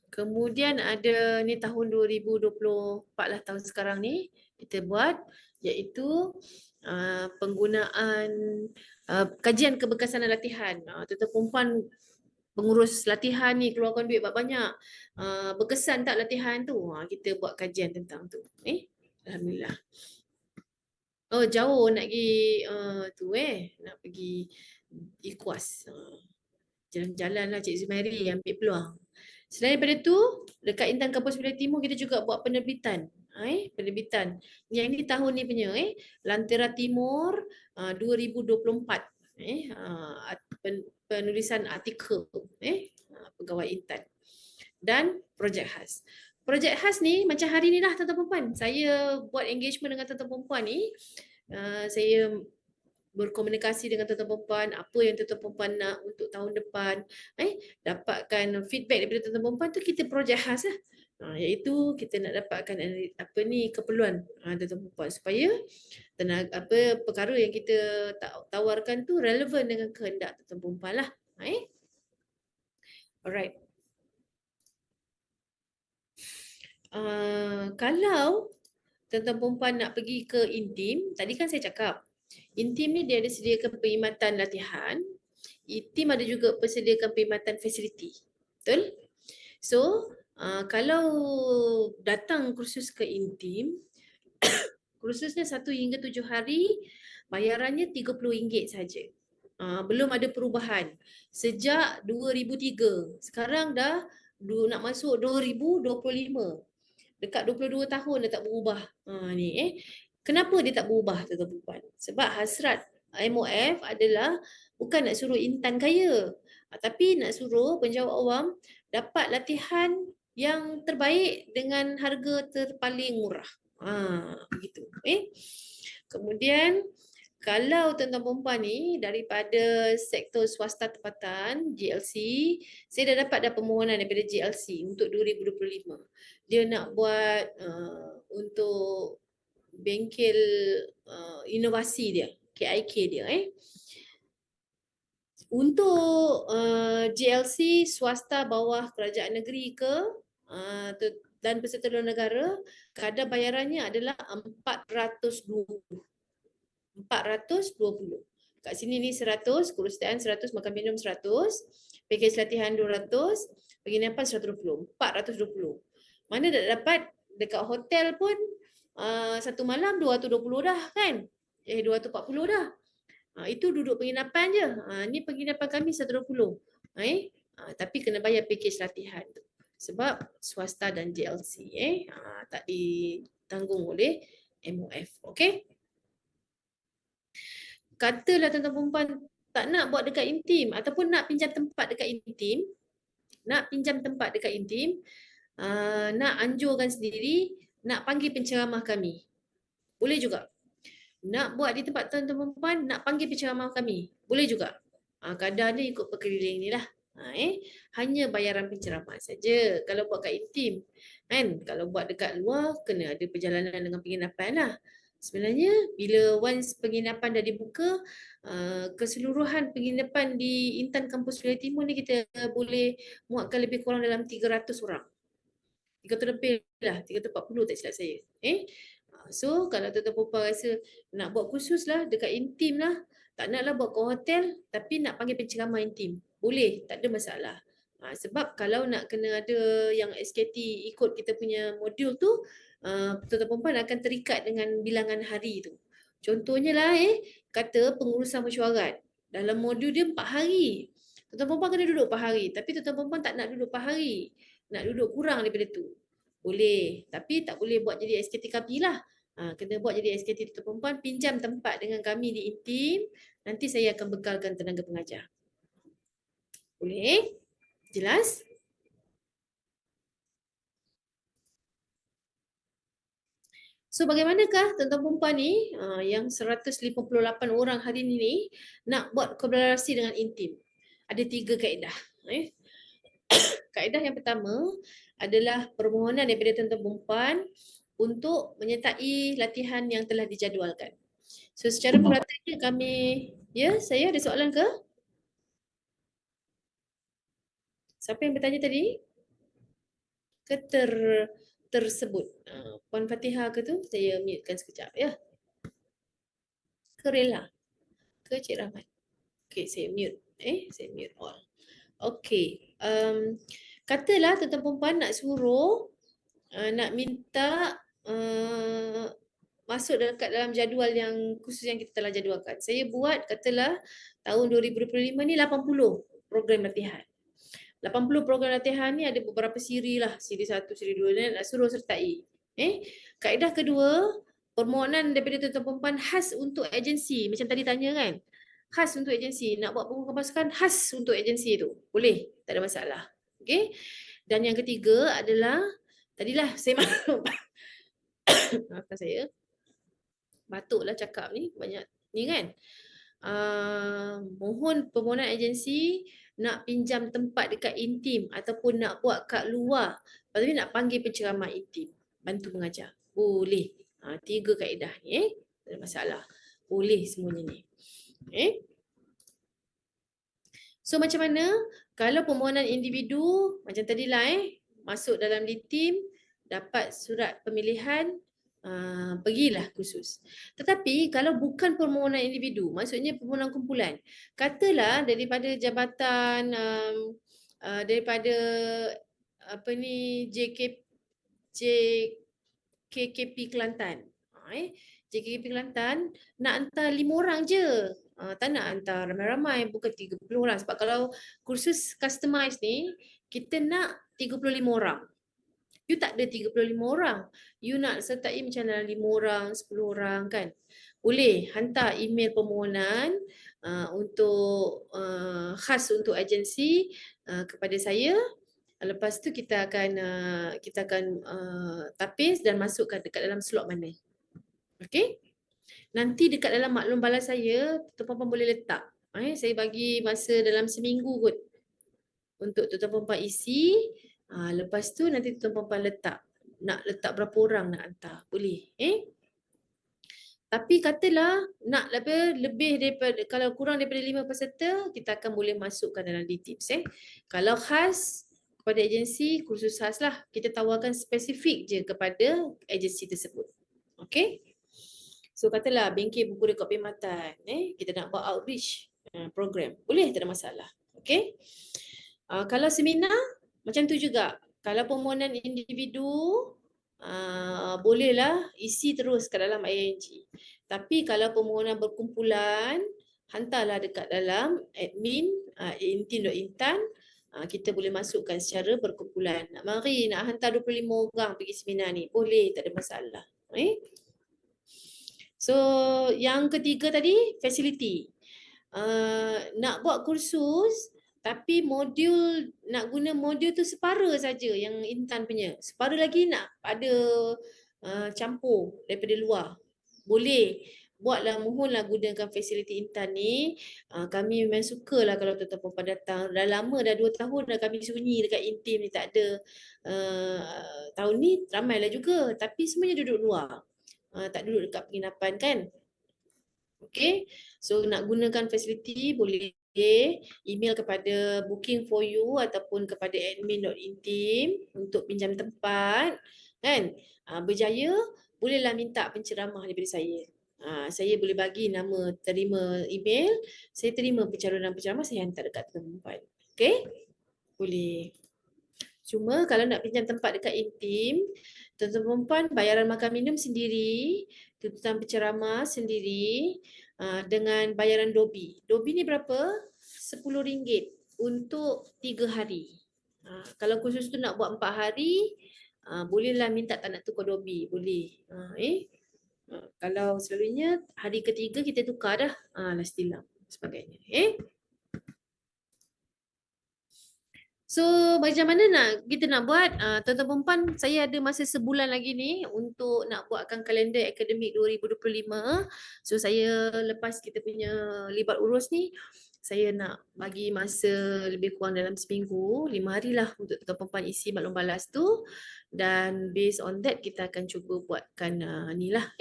Kemudian ada ni tahun 2024 lah tahun sekarang ni kita buat iaitu penggunaan kajian keberkesanan latihan. Tuan-tuan perempuan pengurus latihan ni keluarkan duit banyak. Berkesan tak latihan tu? Kita buat kajian tentang tu. Alhamdulillah. Oh jauh nak pergi nak pergi Ikhwas. Jalan-jalan lah Cik Zumairi ambil peluang. Selain daripada tu, dekat Intan Kampus Wilayah Timur kita juga buat penerbitan. Penerbitan. Yang ini tahun ni punya Lantera Timur 2024. Penulisan artikel pegawai Intan. Dan projek khas. Projek khas ni macam hari ni lah tuan-tuan perempuan. Saya buat engagement dengan tuan-tuan perempuan ni. Saya berkomunikasi dengan tuan-tuan perempuan, apa yang tuan-tuan perempuan nak untuk tahun depan. Dapatkan feedback daripada tuan-tuan perempuan tu kita projek khas lah. Iaitu kita nak dapatkan keperluan tuan-tuan perempuan supaya perkara yang kita tawarkan tu relevan dengan kehendak tuan-tuan perempuan lah. Alright. Kalau tuan-tuan perempuan nak pergi ke Intim, tadi kan saya cakap Intim ni dia ada sediakan perkhidmatan latihan. Intim ada juga persediakan perkhidmatan fasiliti. Betul? So, kalau datang kursus ke Intim, kursusnya 1 hingga 7 hari, bayarannya RM30 saja. Belum ada perubahan. Sejak 2003, sekarang dah nak masuk 2025. Dekat 22 tahun dah tak berubah. Kenapa dia tak berubah, tuan-tuan puan? Sebab hasrat MOF adalah bukan nak suruh intan kaya, tapi nak suruh penjawat awam dapat latihan yang terbaik dengan harga terpaling murah. Begitu. Kemudian kalau tuan-tuan perempuan ni daripada sektor swasta tempatan GLC, saya dah dapat permohonan daripada GLC untuk 2025. Dia nak buat untuk bengkel inovasi dia, KIK dia. Untuk GLC swasta bawah kerajaan negeri ke dan peserta luar negara, kadar bayarannya adalah 420. Kat sini ni 100, kerusitaan 100, makan minum 100, pakej latihan 200, penginapan 120, 420. Mana dah dapat dekat hotel pun satu malam 220 dah kan? 240 dah. Itu duduk penginapan je. Ni penginapan kami 120. Tapi kena bayar pakej latihan tu. Sebab swasta dan JLC tak ditanggung oleh MOF. Okey? Katalah tuan-tuan perempuan tak nak buat dekat Intim ataupun nak pinjam tempat dekat Intim, nak anjurkan sendiri, nak panggil penceramah kami. Boleh juga. Nak buat di tempat tuan-tuan perempuan, nak panggil penceramah kami. Boleh juga. Kadar dia ikut perkeliling ni lah. Hanya bayaran penceramah saja kalau buat kat Intim. Kan? Kalau buat dekat luar, kena ada perjalanan dengan penginapan lah. Sebenarnya bila once penginapan dah dibuka, keseluruhan penginapan di Intan Kampus Wilayah Timur ni kita boleh muatkan lebih kurang dalam 300 orang. 300 lebih lah, 340 tak silap saya. So kalau tuan-tuan perempuan rasa nak buat khusus lah dekat Intim lah, tak naklah buat ke hotel tapi nak panggil penceramah Intim, boleh, tak ada masalah. Sebab kalau nak kena ada yang SKT ikut kita punya modul tu, tuan-tuan perempuan akan terikat dengan bilangan hari tu. Contohnya lah kata pengurusan mesyuarat. Dalam modul dia 4 hari. Tuan-tuan perempuan kena duduk 4 hari. Tapi tuan-tuan perempuan tak nak duduk 4 hari. Nak duduk kurang daripada tu. Boleh. Tapi tak boleh buat jadi SKT kami lah. Kena buat jadi SKT tuan-tuan perempuan. Pinjam tempat dengan kami di Intim. Nanti saya akan bekalkan tenaga pengajar. Boleh? Jelas? So bagaimanakah tuan-tuan perempuan ni yang 158 orang hari ni nak buat kolaborasi dengan Intim? Ada 3 kaedah. Kaedah yang pertama adalah permohonan daripada tuan-tuan perempuan untuk menyertai latihan yang telah dijadualkan. So secara peratanya kami, saya ada soalan ke? Siapa yang bertanya tadi? Tersebut. Puan Fatihah ke tu? Saya mutekan sekejap ya. Ke Rela? Ke Cik Rahmat? Okay, saya mute. Saya mute all. Okay. Katalah tuan-tuan perempuan nak suruh, nak minta masuk dekat dalam jadual yang khusus yang kita telah jadualkan. Saya buat katalah tahun 2025 ni 80 program latihan. 80 program latihan ni ada beberapa siri lah. Siri 1, siri 2 dan nak suruh sertai. Kaedah kedua, permohonan daripada tuan-tuan perempuan khas untuk agensi. Macam tadi tanya kan? Khas untuk agensi. Nak buat program pasukan khas untuk agensi tu. Boleh, tak ada masalah. Okay? Dan yang ketiga adalah, tadilah saya maklum. Maafkan saya. Batuklah cakap ni, banyak ni kan. Mohon permohonan agensi nak pinjam tempat dekat Intim ataupun nak buat kat luar, tapi nak panggil penceramah Intim, bantu mengajar. Boleh. 3 kaedah ni tak ada masalah. Boleh semuanya ni. So macam mana kalau permohonan individu macam tadilah masuk dalam Litim, dapat surat pemilihan, pergilah kursus. Tetapi kalau bukan permohonan individu, maksudnya permohonan kumpulan, katalah daripada jabatan daripada apa ni JKKP Kelantan. JKKP Kelantan nak hantar 5 orang je. Tak nak hantar ramai-ramai, bukan 30 orang. Sebab kalau kursus customize ni, kita nak 35 orang. You tak ada 35 orang. You nak sertai macam dalam 5 orang, 10 orang kan. Boleh hantar email permohonan untuk khas untuk agensi kepada saya. Lepas tu kita akan tapis dan masukkan dekat dalam slot mana. Okey? Nanti dekat dalam maklum balas saya, tuan-tuan boleh letak. Saya bagi masa dalam seminggu kot untuk tuan-tuan isi. Lepas tu nanti tuan-tuan letak. Nak letak berapa orang nak hantar. Boleh. Tapi katalah nak lebih daripada, kalau kurang daripada 5 peserta, kita akan boleh masukkan dalam D-Tips. Kalau khas kepada agensi, kursus khas lah. Kita tawarkan spesifik je kepada agensi tersebut. Okay. So katalah bengkel buku rekod perkhidmatan. Kita nak buat outreach program. Boleh, tak ada masalah. Okay. Kalau seminar, macam tu juga. Kalau permohonan individu, bolehlah isi terus ke dalam ING. Tapi kalau permohonan berkumpulan, hantarlah dekat dalam admin intin.intan. Kita boleh masukkan secara berkumpulan. Mari nak hantar 25 orang pergi seminar ni. Boleh, tak ada masalah. So yang ketiga tadi, facility. Nak buat kursus, tapi modul, nak guna modul tu separa saja yang Intan punya. Separa lagi nak ada campur daripada luar. Boleh. Buatlah, mohonlah gunakan fasiliti Intan ni. Kami memang sukalah kalau tuan-tuan perempuan datang. Dah lama, dah 2 tahun dah kami sunyi dekat Intim ni, tak ada. Tahun ni ramailah juga, tapi semuanya duduk luar. Tak duduk dekat penginapan kan. Okay. So nak gunakan fasiliti boleh email kepada booking for you ataupun kepada admin.intim untuk pinjam tempat kan. Berjaya bolehlah minta penceramah daripada saya. Saya boleh bagi nama, terima email, saya terima pencalonan penceramah, saya hantar dekat tempat. Okay, boleh. Cuma kalau nak pinjam tempat dekat Intim, tuan-tuan perempuan bayaran makan minum sendiri, tuntutan penceramah sendiri, dengan bayaran dobi. Dobi ni berapa? RM10 untuk 3 hari. Kalau kursus tu nak buat 4 hari, bolehlah minta tak nak tukar dobi. Boleh. Kalau selalunya hari ketiga kita tukar dah. Last tilam sebagainya. So macam mana kita nak buat? Tuan-tuan perempuan, saya ada masa sebulan lagi ni untuk nak buatkan kalender akademik 2025. So saya lepas kita punya libat urus ni, saya nak bagi masa lebih kurang dalam seminggu, 5 hari lah untuk tuan-tuan perempuan isi maklum balas tu. Dan based on that kita akan cuba buatkan ni lah.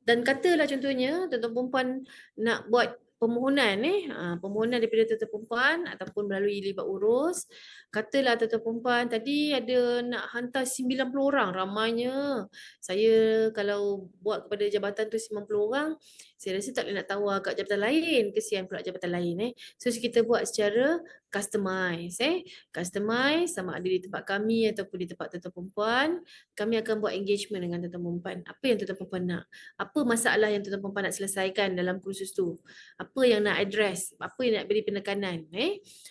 Dan katalah contohnya tuan-tuan perempuan nak buat permohonan permohonan daripada tuan-tuan perempuan ataupun melalui libat urus. Katalah tuan-tuan perempuan tadi ada nak hantar 90 orang, ramainya. Saya kalau buat kepada jabatan tu 90 orang, saya rasa tak boleh nak tawar kat jabatan lain, kesian pula jabatan lain. So kita buat secara customize. Customize sama ada di tempat kami ataupun di tempat tuan-tuan perempuan. Kami akan buat engagement dengan tuan-tuan perempuan. Apa yang tuan-tuan perempuan nak? Apa masalah yang tuan-tuan perempuan nak selesaikan dalam kursus tu? Apa yang nak address? Apa yang nak beri penekanan?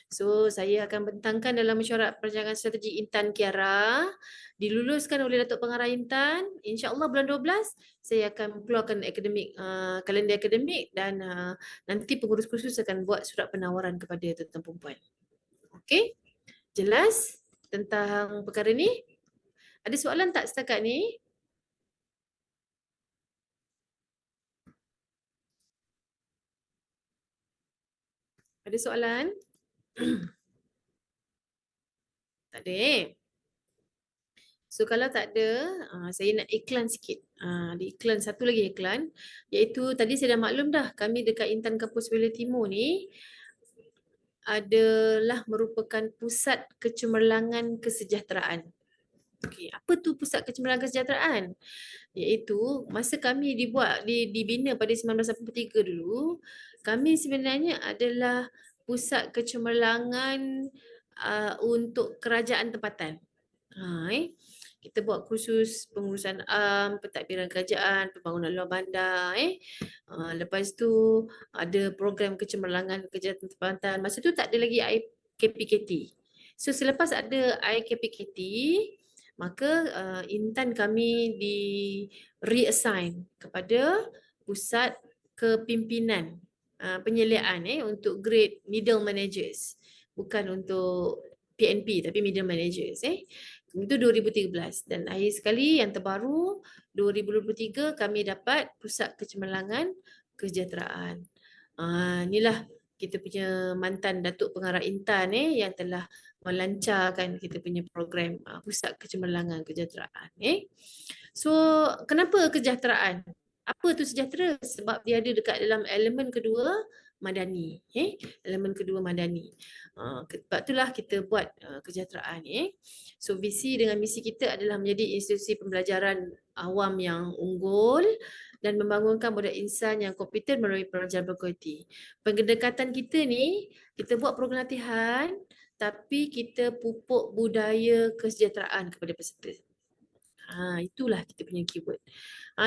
So saya akan bentangkan dalam mesyuarat perancangan strategi Intan Kiara, diluluskan oleh Datuk Pengarah Intan. InsyaAllah bulan 12 saya akan keluarkan akademik, kalender akademik dan nanti pengurus kursus akan buat surat penawaran kepada tuan-tuan perempuan. Okey? Jelas tentang perkara ni? Ada soalan tak setakat ni? Ada soalan? Tak ada. So kalau tak ada, saya nak iklan sikit. Ada iklan, satu lagi iklan, iaitu tadi saya dah maklum dah, kami dekat Intan Kampus Bela Timur ni adalah merupakan pusat kecemerlangan kesejahteraan. Okey, apa tu Pusat Kecemerlangan Kesejahteraan? Iaitu masa kami dibina pada 1983 dulu, kami sebenarnya adalah pusat kecemerlangan untuk kerajaan tempatan. Kita buat kursus pengurusan pentadbiran kerajaan, pembangunan luar bandar. Lepas tu ada program kecemerlangan kerajaan tempatan. Masa tu tak ada lagi IKPKT. So selepas ada IKPKT, maka Intan kami di reassign kepada pusat kepimpinan penyeliaan untuk grade middle managers, bukan untuk PNP tapi middle managers. Itu 2013 dan akhir sekali yang terbaru 2023 kami dapat pusat kecemerlangan kesejahteraan. Inilah kita punya mantan Datuk Pengarah Intan yang telah melancarkan kita punya program pusat kecemerlangan kesejahteraan. So kenapa kesejahteraan? Apa tu sejahtera? Sebab dia ada dekat dalam elemen kedua madani. Elemen kedua madani. Sebab itulah kita buat kesejahteraan. So visi dengan misi kita adalah menjadi institusi pembelajaran awam yang unggul dan membangunkan modal insan yang kompeten melalui pelajaran berkualiti. Pendekatan kita ni, kita buat program latihan tapi kita pupuk budaya kesejahteraan kepada peserta. Itulah kita punya keyword.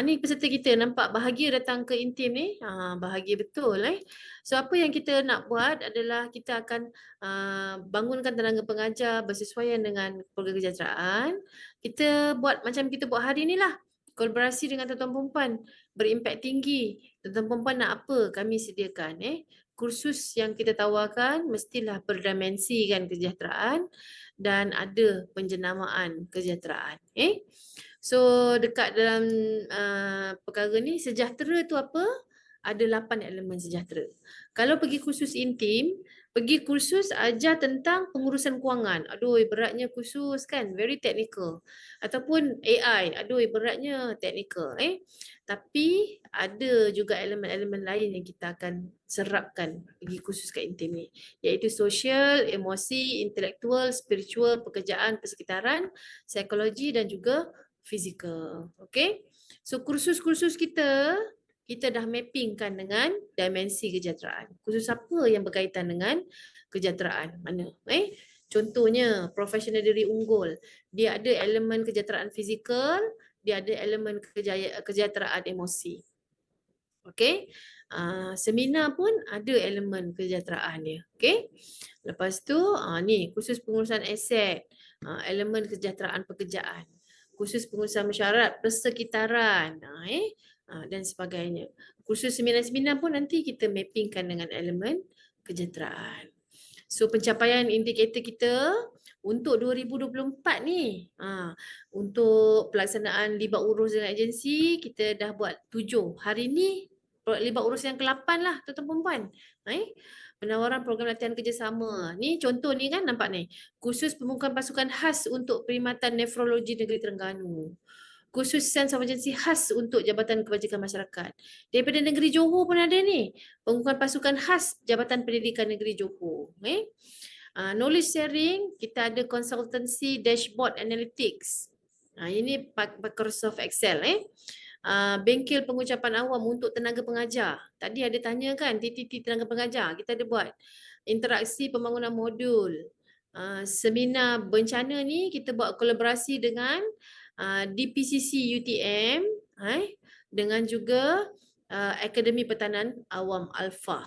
Ni peserta kita nampak bahagia datang ke Intim ni. Bahagia betul. So apa yang kita nak buat adalah kita akan bangunkan tenaga pengajar bersesuaian dengan program kesejahteraan. Kita buat macam kita buat hari ni lah. Kolaborasi dengan tuan-tuan perempuan berimpak tinggi. Tuan-tuan perempuan nak apa? Kami sediakan. Kursus yang kita tawarkan mestilah berdimensikan kesejahteraan dan ada penjenamaan kesejahteraan. So dekat dalam perkara ni sejahtera tu apa? Ada 8 elemen sejahtera. Kalau pergi kursus Intim, pergi kursus ajar tentang pengurusan kewangan. Aduh beratnya kursus kan, very technical. Ataupun AI, aduh beratnya technical. Tapi ada juga elemen-elemen lain yang kita akan serapkan pergi kursus kat Intim ni, iaitu sosial, emosi, intelektual, spiritual, pekerjaan, persekitaran, psikologi dan juga fizikal. Okay? So kursus-kursus kita dah mappingkan dengan dimensi kesejahteraan. Kursus apa yang berkaitan dengan kesejahteraan? Mana? Contohnya profesional diri unggul. Dia ada elemen kesejahteraan fizikal, dia ada elemen kesejahteraan emosi. Okey. Seminar pun ada elemen kesejahteraan dia. Okey. Lepas tu ni kursus pengurusan aset, elemen kesejahteraan pekerjaan. Kursus pengurusan mesyuarat persekitaran dan sebagainya. Kursus seminar-seminar pun nanti kita mappingkan dengan elemen kesejahteraan. So pencapaian indikator kita untuk 2024 ni, untuk pelaksanaan libat urus dengan agensi, kita dah buat 7. Hari ni libat urus yang ke-8 lah tuan-tuan perempuan. Penawaran program latihan kerjasama. Ni contoh ni kan nampak ni. Kursus pembukaan pasukan khas untuk Perkhidmatan Nefrologi Negeri Terengganu. Kursus sains emergency khas untuk Jabatan Kebajikan Masyarakat. Daripada negeri Johor pun ada ni. Pembukaan pasukan khas Jabatan Pendidikan Negeri Johor. Knowledge sharing, kita ada consultancy dashboard analytics. Ini Microsoft Excel. Bengkel pengucapan awam untuk tenaga pengajar. Tadi ada tanya kan TTT tenaga pengajar. Kita ada buat interaksi pembangunan modul. Seminar bencana ni kita buat kolaborasi dengan DPCC UTM dengan juga Akademi Pertahanan Awam Alpha.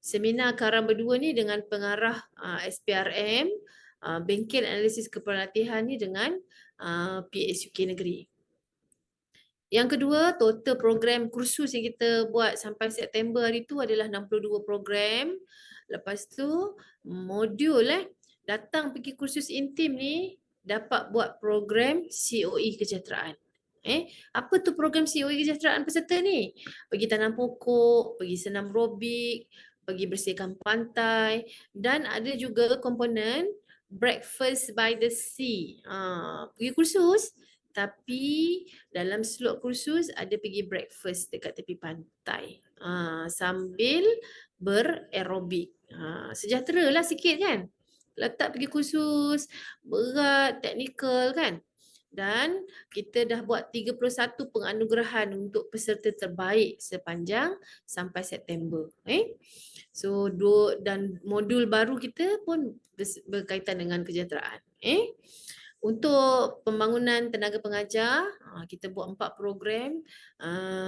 Seminar Karang Berdua ni dengan pengarah SPRM, bengkel analisis kepelatihan ni dengan PSUK Negeri. Yang kedua, total program kursus yang kita buat sampai September hari tu adalah 62 program. Lepas tu modul datang pergi kursus Intim ni dapat buat program COE kesejahteraan. Apa tu program COE kesejahteraan peserta ni? Pergi tanam pokok, pergi senam aerobik, pergi bersihkan pantai dan ada juga komponen breakfast by the sea. Pergi kursus tapi dalam slot kursus ada pergi breakfast dekat tepi pantai sambil beraerobik. Sejahtera lah sikit kan. Letak pergi kursus berat, teknikal kan. dan kita dah buat 31 penganugerahan untuk peserta terbaik sepanjang sampai September. So dan modul baru kita pun berkaitan dengan kesejahteraan. Untuk pembangunan tenaga pengajar, kita buat 4 program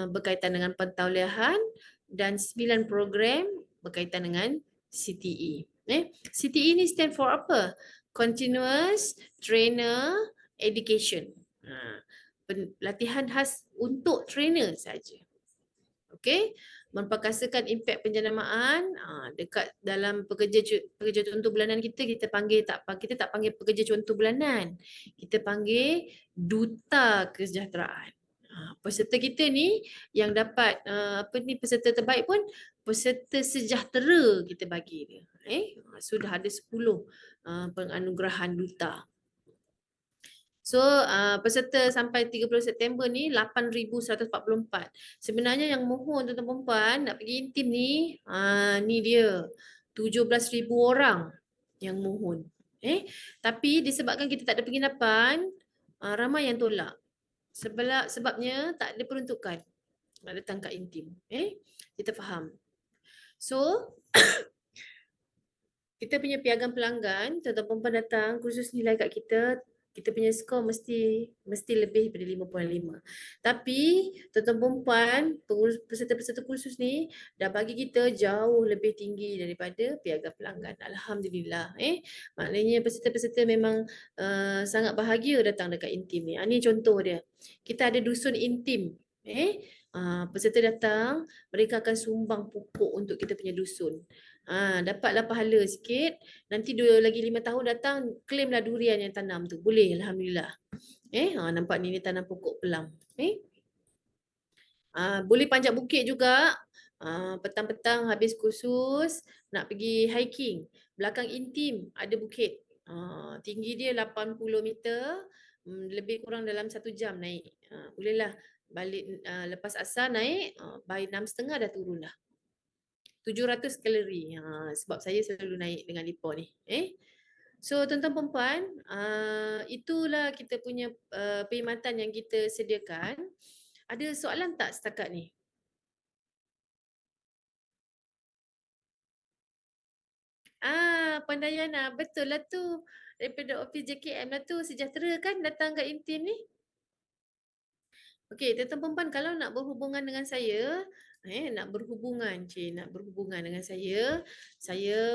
berkaitan dengan pentauliahan dan 9 program berkaitan dengan CTE. CTE ni stand for apa? Continuous Trainer Education. Pelatihan khas untuk trainer saja. Okey, memperkasakan impak penjenamaan dekat dalam pekerja contoh bulanan kita panggil kita tak panggil pekerja contoh bulanan. Kita panggil duta kesejahteraan. Peserta kita ni yang dapat peserta terbaik pun peserta sejahtera kita bagi dia. Sudah ada 10 penganugerahan duta. So peserta sampai 30 September ni 8,144. Sebenarnya yang mohon tuan-tuan perempuan nak pergi intim ni, ni dia 17,000 orang yang mohon. Tapi disebabkan kita tak ada penginapan, ramai yang tolak. Sebabnya tak ada peruntukan nak datang kat intim. Kita faham. So kita punya piagam pelanggan, tuan-tuan perempuan datang kursus nilai kat kita punya skor mesti lebih daripada 5.5. Tapi tuan-tuan perempuan, peserta-peserta kursus ni dah bagi kita jauh lebih tinggi daripada piagam pelanggan. Alhamdulillah. Maknanya peserta-peserta memang sangat bahagia datang dekat intim ni. Ni contoh dia. Kita ada dusun intim. Peserta datang, mereka akan sumbang pupuk untuk kita punya dusun. Dapatlah pahala sikit. Nanti lagi 5 tahun datang, claimlah durian yang tanam tu. Boleh, Alhamdulillah. Nampak ni tanam pokok pelang. Boleh panjat bukit juga. Petang-petang habis kursus, nak pergi hiking. Belakang intim ada bukit. Tinggi dia 80 meter. Lebih kurang dalam 1 jam naik. Bolehlah balik lepas asar naik, by 6.30 dah turun dah. 700 kalori. Sebab saya selalu naik dengan lipo ni. So tuan-tuan perempuan, itulah kita punya perkhidmatan yang kita sediakan. Ada soalan tak setakat ni? Puan Dayana, betul lah tu. Daripada office JKM lah tu, sejahtera kan datang kat intim ni? Okey, tuan-tuan perempuan, kalau nak berhubungan dengan saya, nak berhubungan dengan saya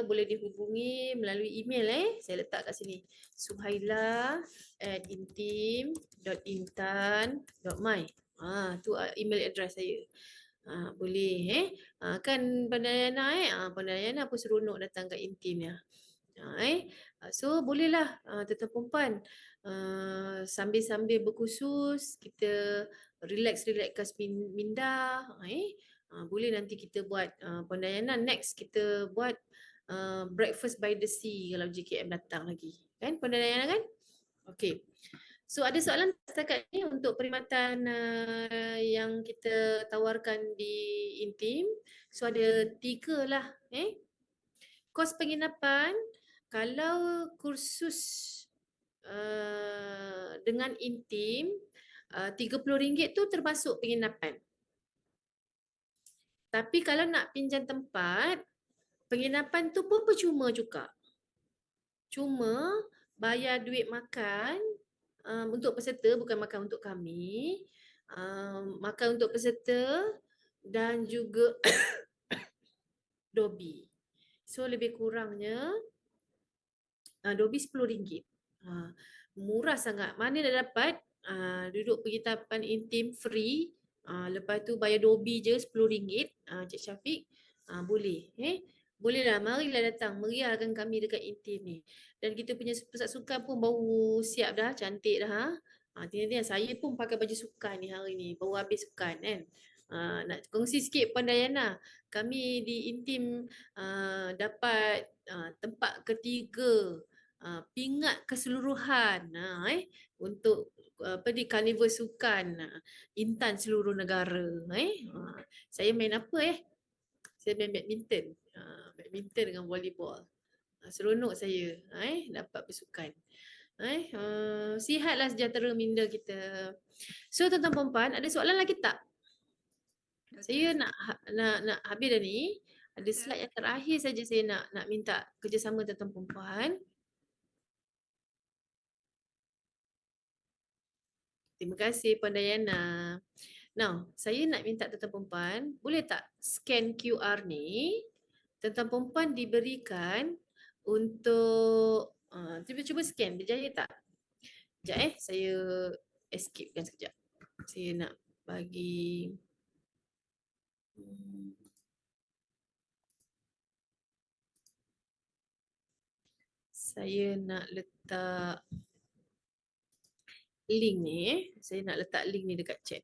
boleh dihubungi melalui email saya letak kat sini. suhaila@intim.intan.my. Tu email address saya. Boleh kan Puan Dayana Puan Dayana pun seronok datang kat intim ya. So bolehlah tuan-tuan perempuan sambil-sambil berkursus kita relax-relaxkan minda. Boleh nanti kita buat Puan Dayana next kita buat breakfast by the sea kalau JKM datang lagi. Kan Puan Dayana kan? Okey. So ada soalan setakat ni untuk perkhidmatan yang kita tawarkan di intim. So ada 3 lah. Kos penginapan kalau kursus dengan intim RM30 tu termasuk penginapan. Tapi kalau nak pinjam tempat, penginapan tu pun percuma juga. Cuma bayar duit makan untuk peserta, bukan makan untuk kami. Makan untuk peserta dan juga dobi. So lebih kurangnya dobi RM10. Murah sangat. Mana dah dapat duduk penginapan intim free. Lepas tu bayar dobi je RM10. Cik Syafiq boleh. Bolehlah, marilah datang. Meriahkan kami dekat intim ni. Dan kita punya pusat sukan pun baru siap dah, cantik dah. Tengok-tengok saya pun pakai baju sukan ni hari ni. Baru habis sukan kan. Nak kongsi sikit Puan Dayana. Kami di intim dapat tempat ketiga pingat keseluruhan untuk di karnival sukan Intan seluruh negara. Saya main apa Saya main badminton. Badminton dengan volleyball. Seronok saya dapat bersukan. Sihatlah sejahtera minda kita. So tuan-tuan perempuan, ada soalan lagi tak? Saya nak habis dah ni. Ada slide yang terakhir saja saya nak minta kerjasama tuan-tuan perempuan. Terima kasih Puan Dayana. Now, saya nak minta tuan-tuan perempuan, boleh tak scan QR ni? Tuan-tuan perempuan diberikan untuk cuba scan, berjaya tak? Sekejap saya escapekan sekejap. Saya nak bagi saya nak letak link ni. Saya nak letak link ni dekat chat.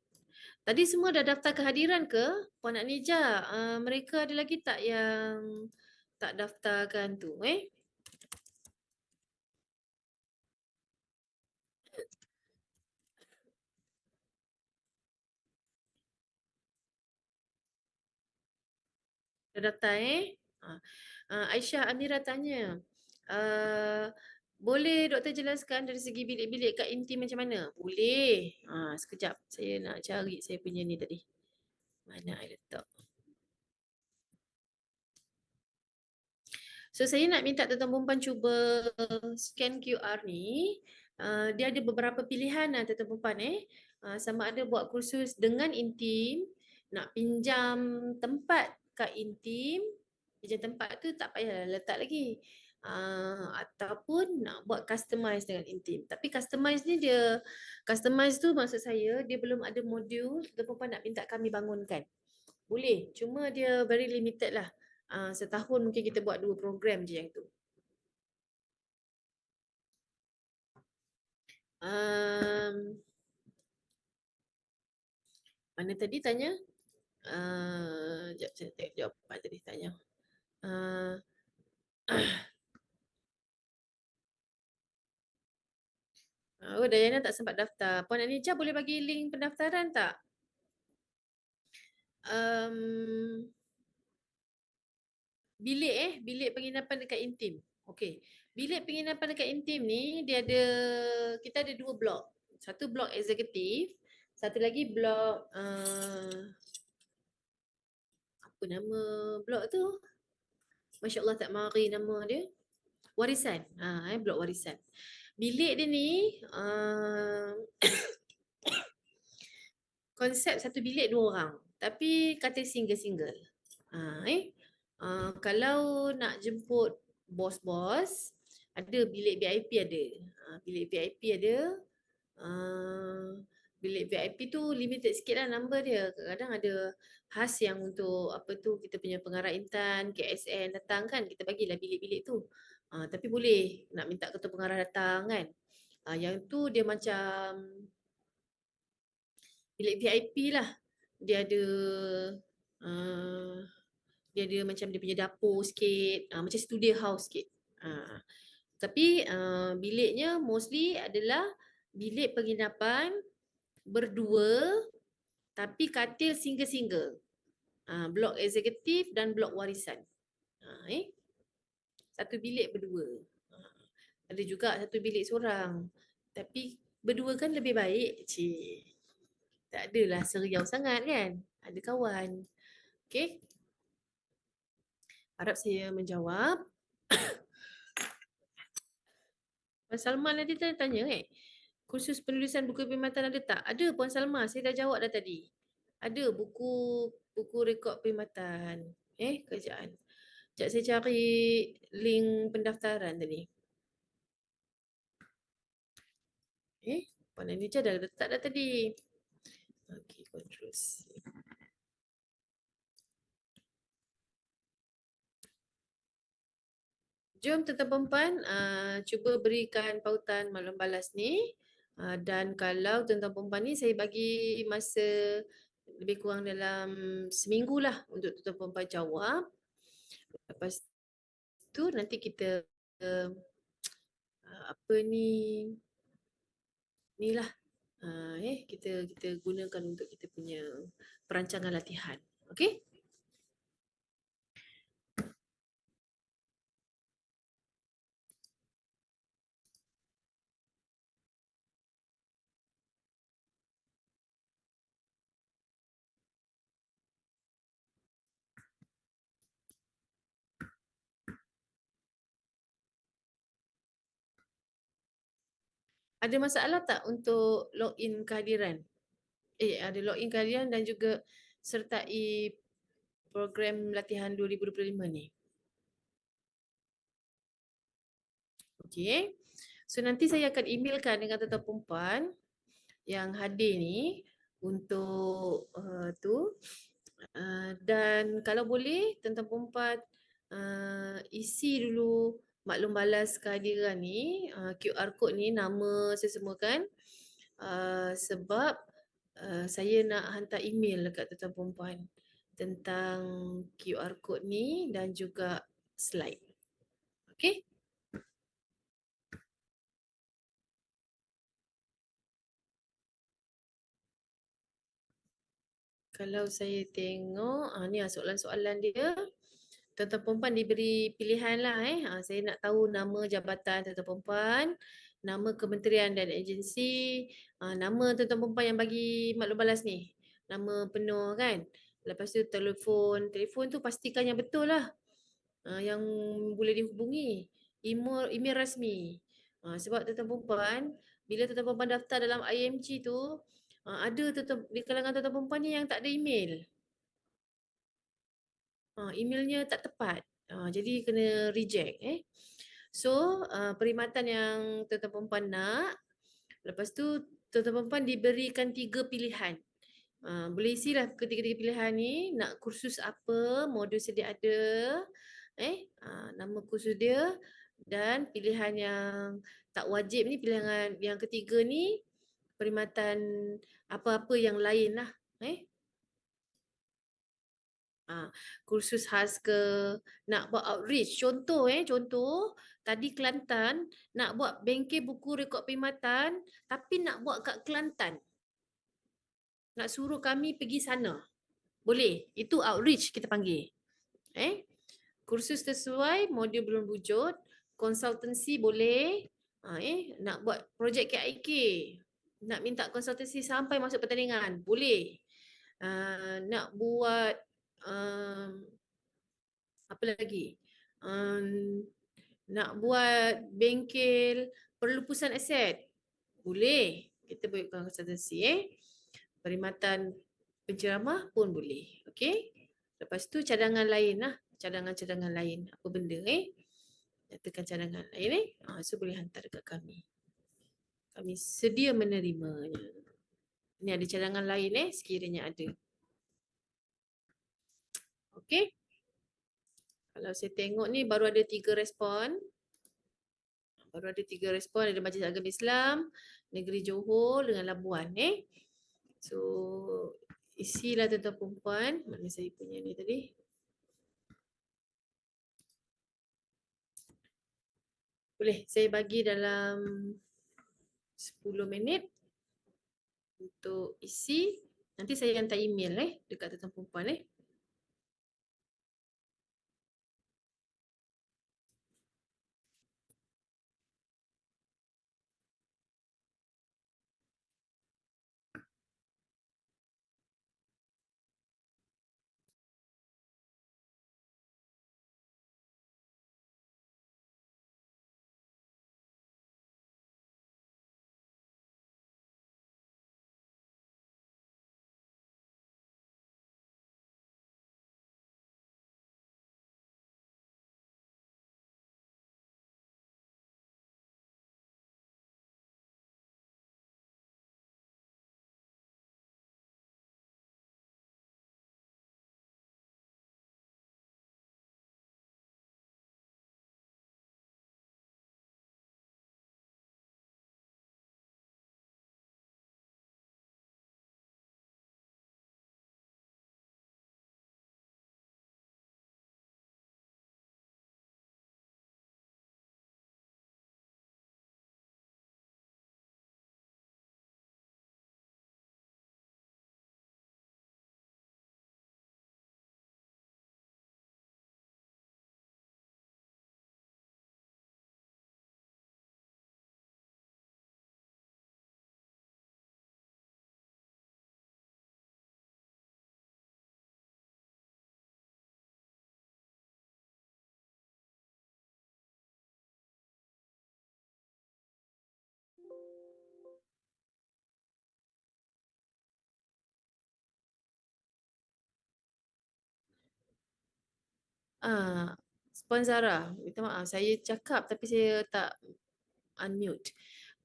Tadi semua dah daftar kehadiran ke? Puan Anija, mereka ada lagi tak yang tak daftarkan tu Dah daftar Aisyah Amira tanya, boleh doktor jelaskan dari segi bilik-bilik kat inti macam mana? Boleh. Sekejap saya nak cari saya punya ni tadi. Mana I letak? So saya nak minta tuan-tuan perempuan cuba scan QR ni. Dia ada beberapa pilihan tuan-tuan perempuan sama ada buat kursus dengan intim, nak pinjam tempat kat intim, pinjam tempat tu tak payah letak lagi. Ataupun nak buat customize dengan intim. Tapi customize tu maksud saya dia belum ada modul, tuan-tuan perempuan nak minta kami bangunkan. Boleh, cuma dia very limited lah. Setahun mungkin kita buat 2 program je yang tu. Mana tadi tanya? Sekejap saya tengok jawapan tadi tanya. Dayana tak sempat daftar. Puan Anija boleh bagi link pendaftaran tak? Bilik penginapan dekat intim. Okey. Bilik penginapan dekat intim ni kita ada 2 blok. Satu blok eksekutif, satu lagi blok apa nama blok tu? Masya-Allah tak mari nama dia. Warisan. Blok warisan. Bilik dia ni konsep satu bilik 2 orang. Tapi katil single-single. Kalau nak jemput bos-bos, ada bilik VIP ada. Bilik VIP ada. Bilik VIP tu limited sikit lah number dia. Kadang-kadang ada khas yang untuk kita punya pengarah intan, KSN datang kan, kita bagilah bilik-bilik tu. Tapi boleh nak minta ketua pengarah datang kan. Yang tu dia macam bilik VIP lah. Dia ada macam dia punya dapur sikit, macam studio house sikit. Tapi biliknya mostly adalah bilik penginapan berdua tapi katil single-single. Blok eksekutif dan blok warisan. Satu bilik berdua. Ada juga satu bilik seorang. Tapi berdua kan lebih baik. Tak adalah seriau sangat kan. Ada kawan. Okey. Harap saya menjawab. Puan Salma tadi tanya kursus penulisan buku perkhidmatan ada tak? Ada Puan Salma, saya dah jawab dah tadi. Ada buku rekod perkhidmatan. Kerjaan. Sekejap saya cari link pendaftaran tadi. Puan Anija dah letak dah tadi. Okey, control C. Jom tuan-tuan perempuan cuba berikan pautan maklum balas ni. Dan kalau tuan-tuan perempuan ni saya bagi masa lebih kurang dalam seminggu lah untuk tuan-tuan perempuan jawab. Lepas tu nanti kita kita gunakan untuk kita punya perancangan latihan. Okey? Ada masalah tak untuk login kehadiran? Ada login kehadiran dan juga sertai program latihan 2025 ni. Okey. So nanti saya akan emailkan dengan tuan-tuan perempuan yang hadir ni untuk dan kalau boleh tuan-tuan perempuan isi dulu maklum balas kehadiran ni, QR code ni, nama sesemua kan. Sebab saya nak hantar email dekat tuan-tuan perempuan tentang QR code ni dan juga slide. Okey? Kalau saya tengok, ni soalan-soalan dia. Tuan-tuan perempuan diberi pilihan lah saya nak tahu nama jabatan tuan-tuan perempuan, nama kementerian dan agensi, nama tuan-tuan perempuan yang bagi maklum balas ni. Nama penuh kan. Lepas tu telefon tu pastikan yang betul lah. Yang boleh dihubungi. Email rasmi. Sebab tuan-tuan perempuan, bila tuan-tuan perempuan daftar dalam IMG tu, ada di kalangan tuan-tuan perempuan ni yang tak ada email. Emailnya tak tepat. Jadi kena reject So, perkhidmatan yang tuan-tuan perempuan nak, lepas tu tuan-tuan perempuan diberikan 3 pilihan. Boleh isilah ketiga-tiga pilihan ni, nak kursus apa, modul sedia ada, nama kursus dia, dan pilihan yang tak wajib ni, pilihan yang ketiga ni, perkhidmatan apa-apa yang lain lah. Kursus khas ke, nak buat outreach. Contoh tadi Kelantan nak buat bengkel buku rekod perkhidmatan tapi nak buat kat Kelantan. Nak suruh kami pergi sana. Boleh. Itu outreach kita panggil. Kursus sesuai, modul belum wujud, konsultansi boleh. Nak buat projek KIK, nak minta konsultansi sampai masuk pertandingan, boleh. Nak buat apa lagi? Nak buat bengkel perlupusan aset. Boleh. Kita boleh konsultasi perkhidmatan penceramah pun boleh. Okey? Lepas tu cadangan lain lah. Cadangan-cadangan lain. Apa benda nyatakan cadangan lain so boleh hantar dekat kami. Kami sedia menerimanya. Ini ada cadangan lain sekiranya ada. Okey? Kalau saya tengok ni baru ada 3 respon. Baru ada 3 respon, ada Majlis Agama Islam, Negeri Johor dengan Labuan So isilah tuan-tuan perempuan. Mana saya punya ni tadi? Boleh saya bagi dalam 10 minit untuk isi. Nanti saya hantar email dekat tuan-tuan perempuan Puan Zahra, minta maaf saya cakap tapi saya tak unmute.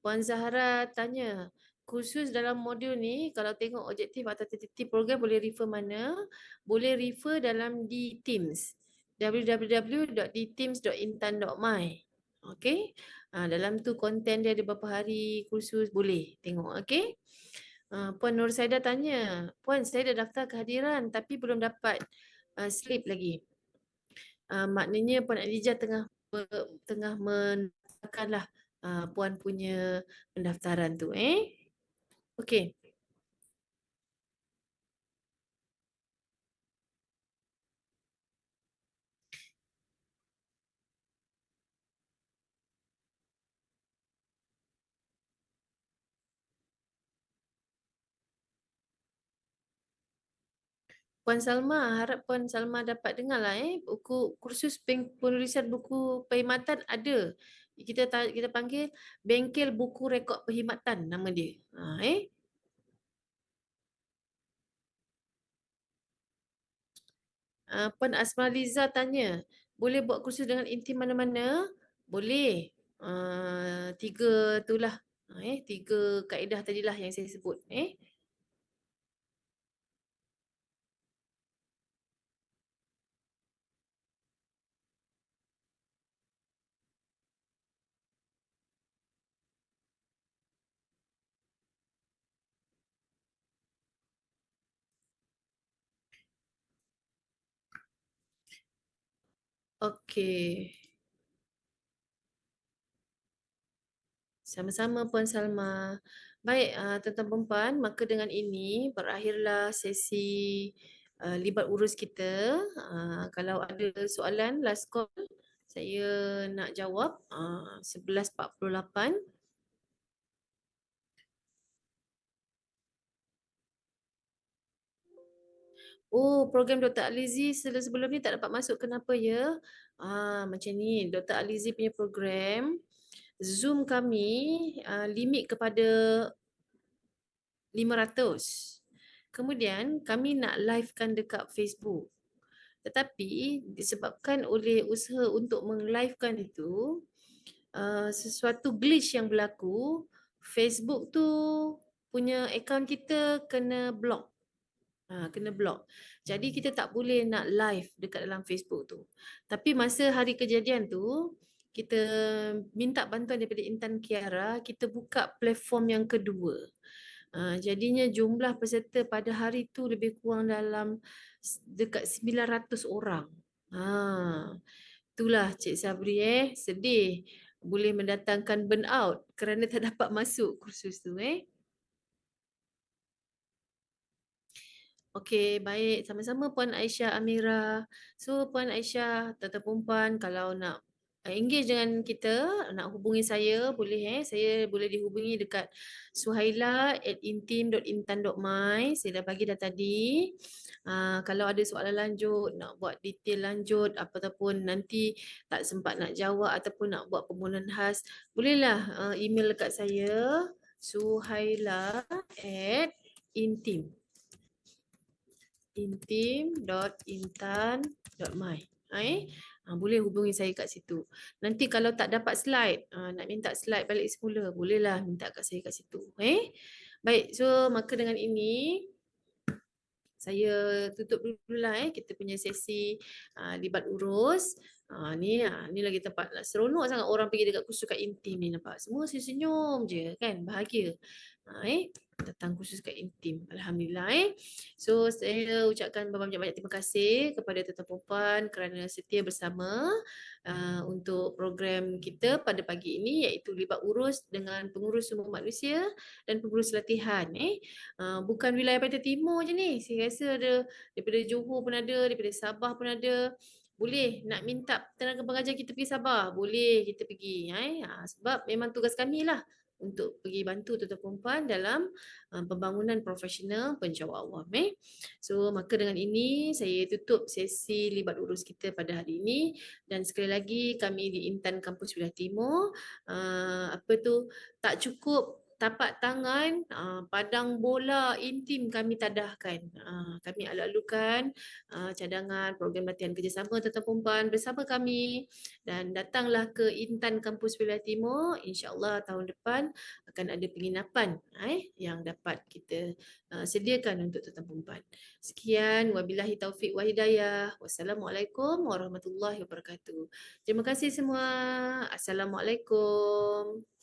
Puan Zahra tanya, kursus dalam modul ni kalau tengok objektif atau titik program boleh refer mana? Boleh refer dalam di Teams. www.dteams.intan.my. Okey. Dalam tu konten dia ada berapa hari kursus boleh tengok, okey? Puan Nur Saida tanya, Puan saya dah daftar kehadiran tapi belum dapat slip lagi. Maknanya Puan Adijah tengah mendaftarkanlah Puan punya pendaftaran tu. Okey. Puan Salma, harap Puan Salma dapat dengarlah buku kursus penulisan buku perkhidmatan ada. Kita panggil bengkel buku rekod perkhidmatan nama dia. Puan Asmaliza tanya, boleh buat kursus dengan intim mana-mana? Boleh. 3 itulah. 3 kaedah tadilah yang saya sebut. Okey. Sama-sama Puan Salma. Baik, tuan-tuan perempuan, maka dengan ini berakhirlah sesi libat urus kita. Kalau ada soalan last call, saya nak jawab 11.48. Oh, program Dr. Alizi sebelum ni tak dapat masuk. Kenapa ya? Macam ni, Dr. Alizi punya program, Zoom kami limit kepada 500. Kemudian kami nak livekan dekat Facebook. Tetapi disebabkan oleh usaha untuk meng-livekan itu, sesuatu glitch yang berlaku, Facebook tu punya akaun kita kena block. Kena block. Jadi kita tak boleh nak live dekat dalam Facebook tu. Tapi masa hari kejadian tu, kita minta bantuan daripada Intan Kiara, kita buka platform yang kedua. Jadinya jumlah peserta pada hari tu lebih kurang dalam dekat 900 orang. Itulah Cik Sabri sedih boleh mendatangkan burnout kerana tak dapat masuk kursus tu. Okey, baik. Sama-sama Puan Aisyah Amira. So Puan Aisyah, tuan-tuan perempuan kalau nak engage dengan kita, nak hubungi saya boleh saya boleh dihubungi dekat suhaila@intim.intan.my. Saya dah bagi dah tadi. Kalau ada soalan lanjut, nak buat detail lanjut ataupun nanti tak sempat nak jawab ataupun nak buat permohonan khas, bolehlah email dekat saya suhaila@intim. intim.intan.my. Boleh hubungi saya kat situ. Nanti kalau tak dapat slide, nak minta slide balik semula, bolehlah minta kat saya kat situ. Baik, so maka dengan ini saya tutup dululah kita punya sesi libat urus. Ni lagi tempat seronok sangat orang pergi dekat kursus kat Intim ni, nampak. Semua senyum je kan, bahagia. Datang kursus kat Intim. Alhamdulillah. So saya ucapkan banyak-banyak terima kasih kepada tuan-tuan perempuan kerana setia bersama untuk program kita pada pagi ini, iaitu libat urus dengan pengurus sumber manusia dan pengurus latihan. Bukan wilayah Pantai Timur je ni. Saya rasa ada daripada Johor pun ada, daripada Sabah pun ada. Boleh nak minta tenaga pengajar kita pergi Sabah, boleh kita pergi. Sebab memang tugas kami lah untuk pergi bantu tuan-tuan perempuan dalam pembangunan profesional penjawat awam. So maka dengan ini saya tutup sesi libat urus kita pada hari ini, dan sekali lagi kami di Intan Kampus Wilayah Timur tak cukup tapak tangan, padang bola intim kami tadahkan. Kami alu-alukan cadangan program latihan kerjasama Tentera Perempuan bersama kami, dan datanglah ke Intan Kampus Wilayah Timur. InsyaAllah tahun depan akan ada penginapan yang dapat kita sediakan untuk Tentera Perempuan. Sekian, wabillahi taufiq wa hidayah. Wassalamualaikum warahmatullahi wabarakatuh. Terima kasih semua. Assalamualaikum.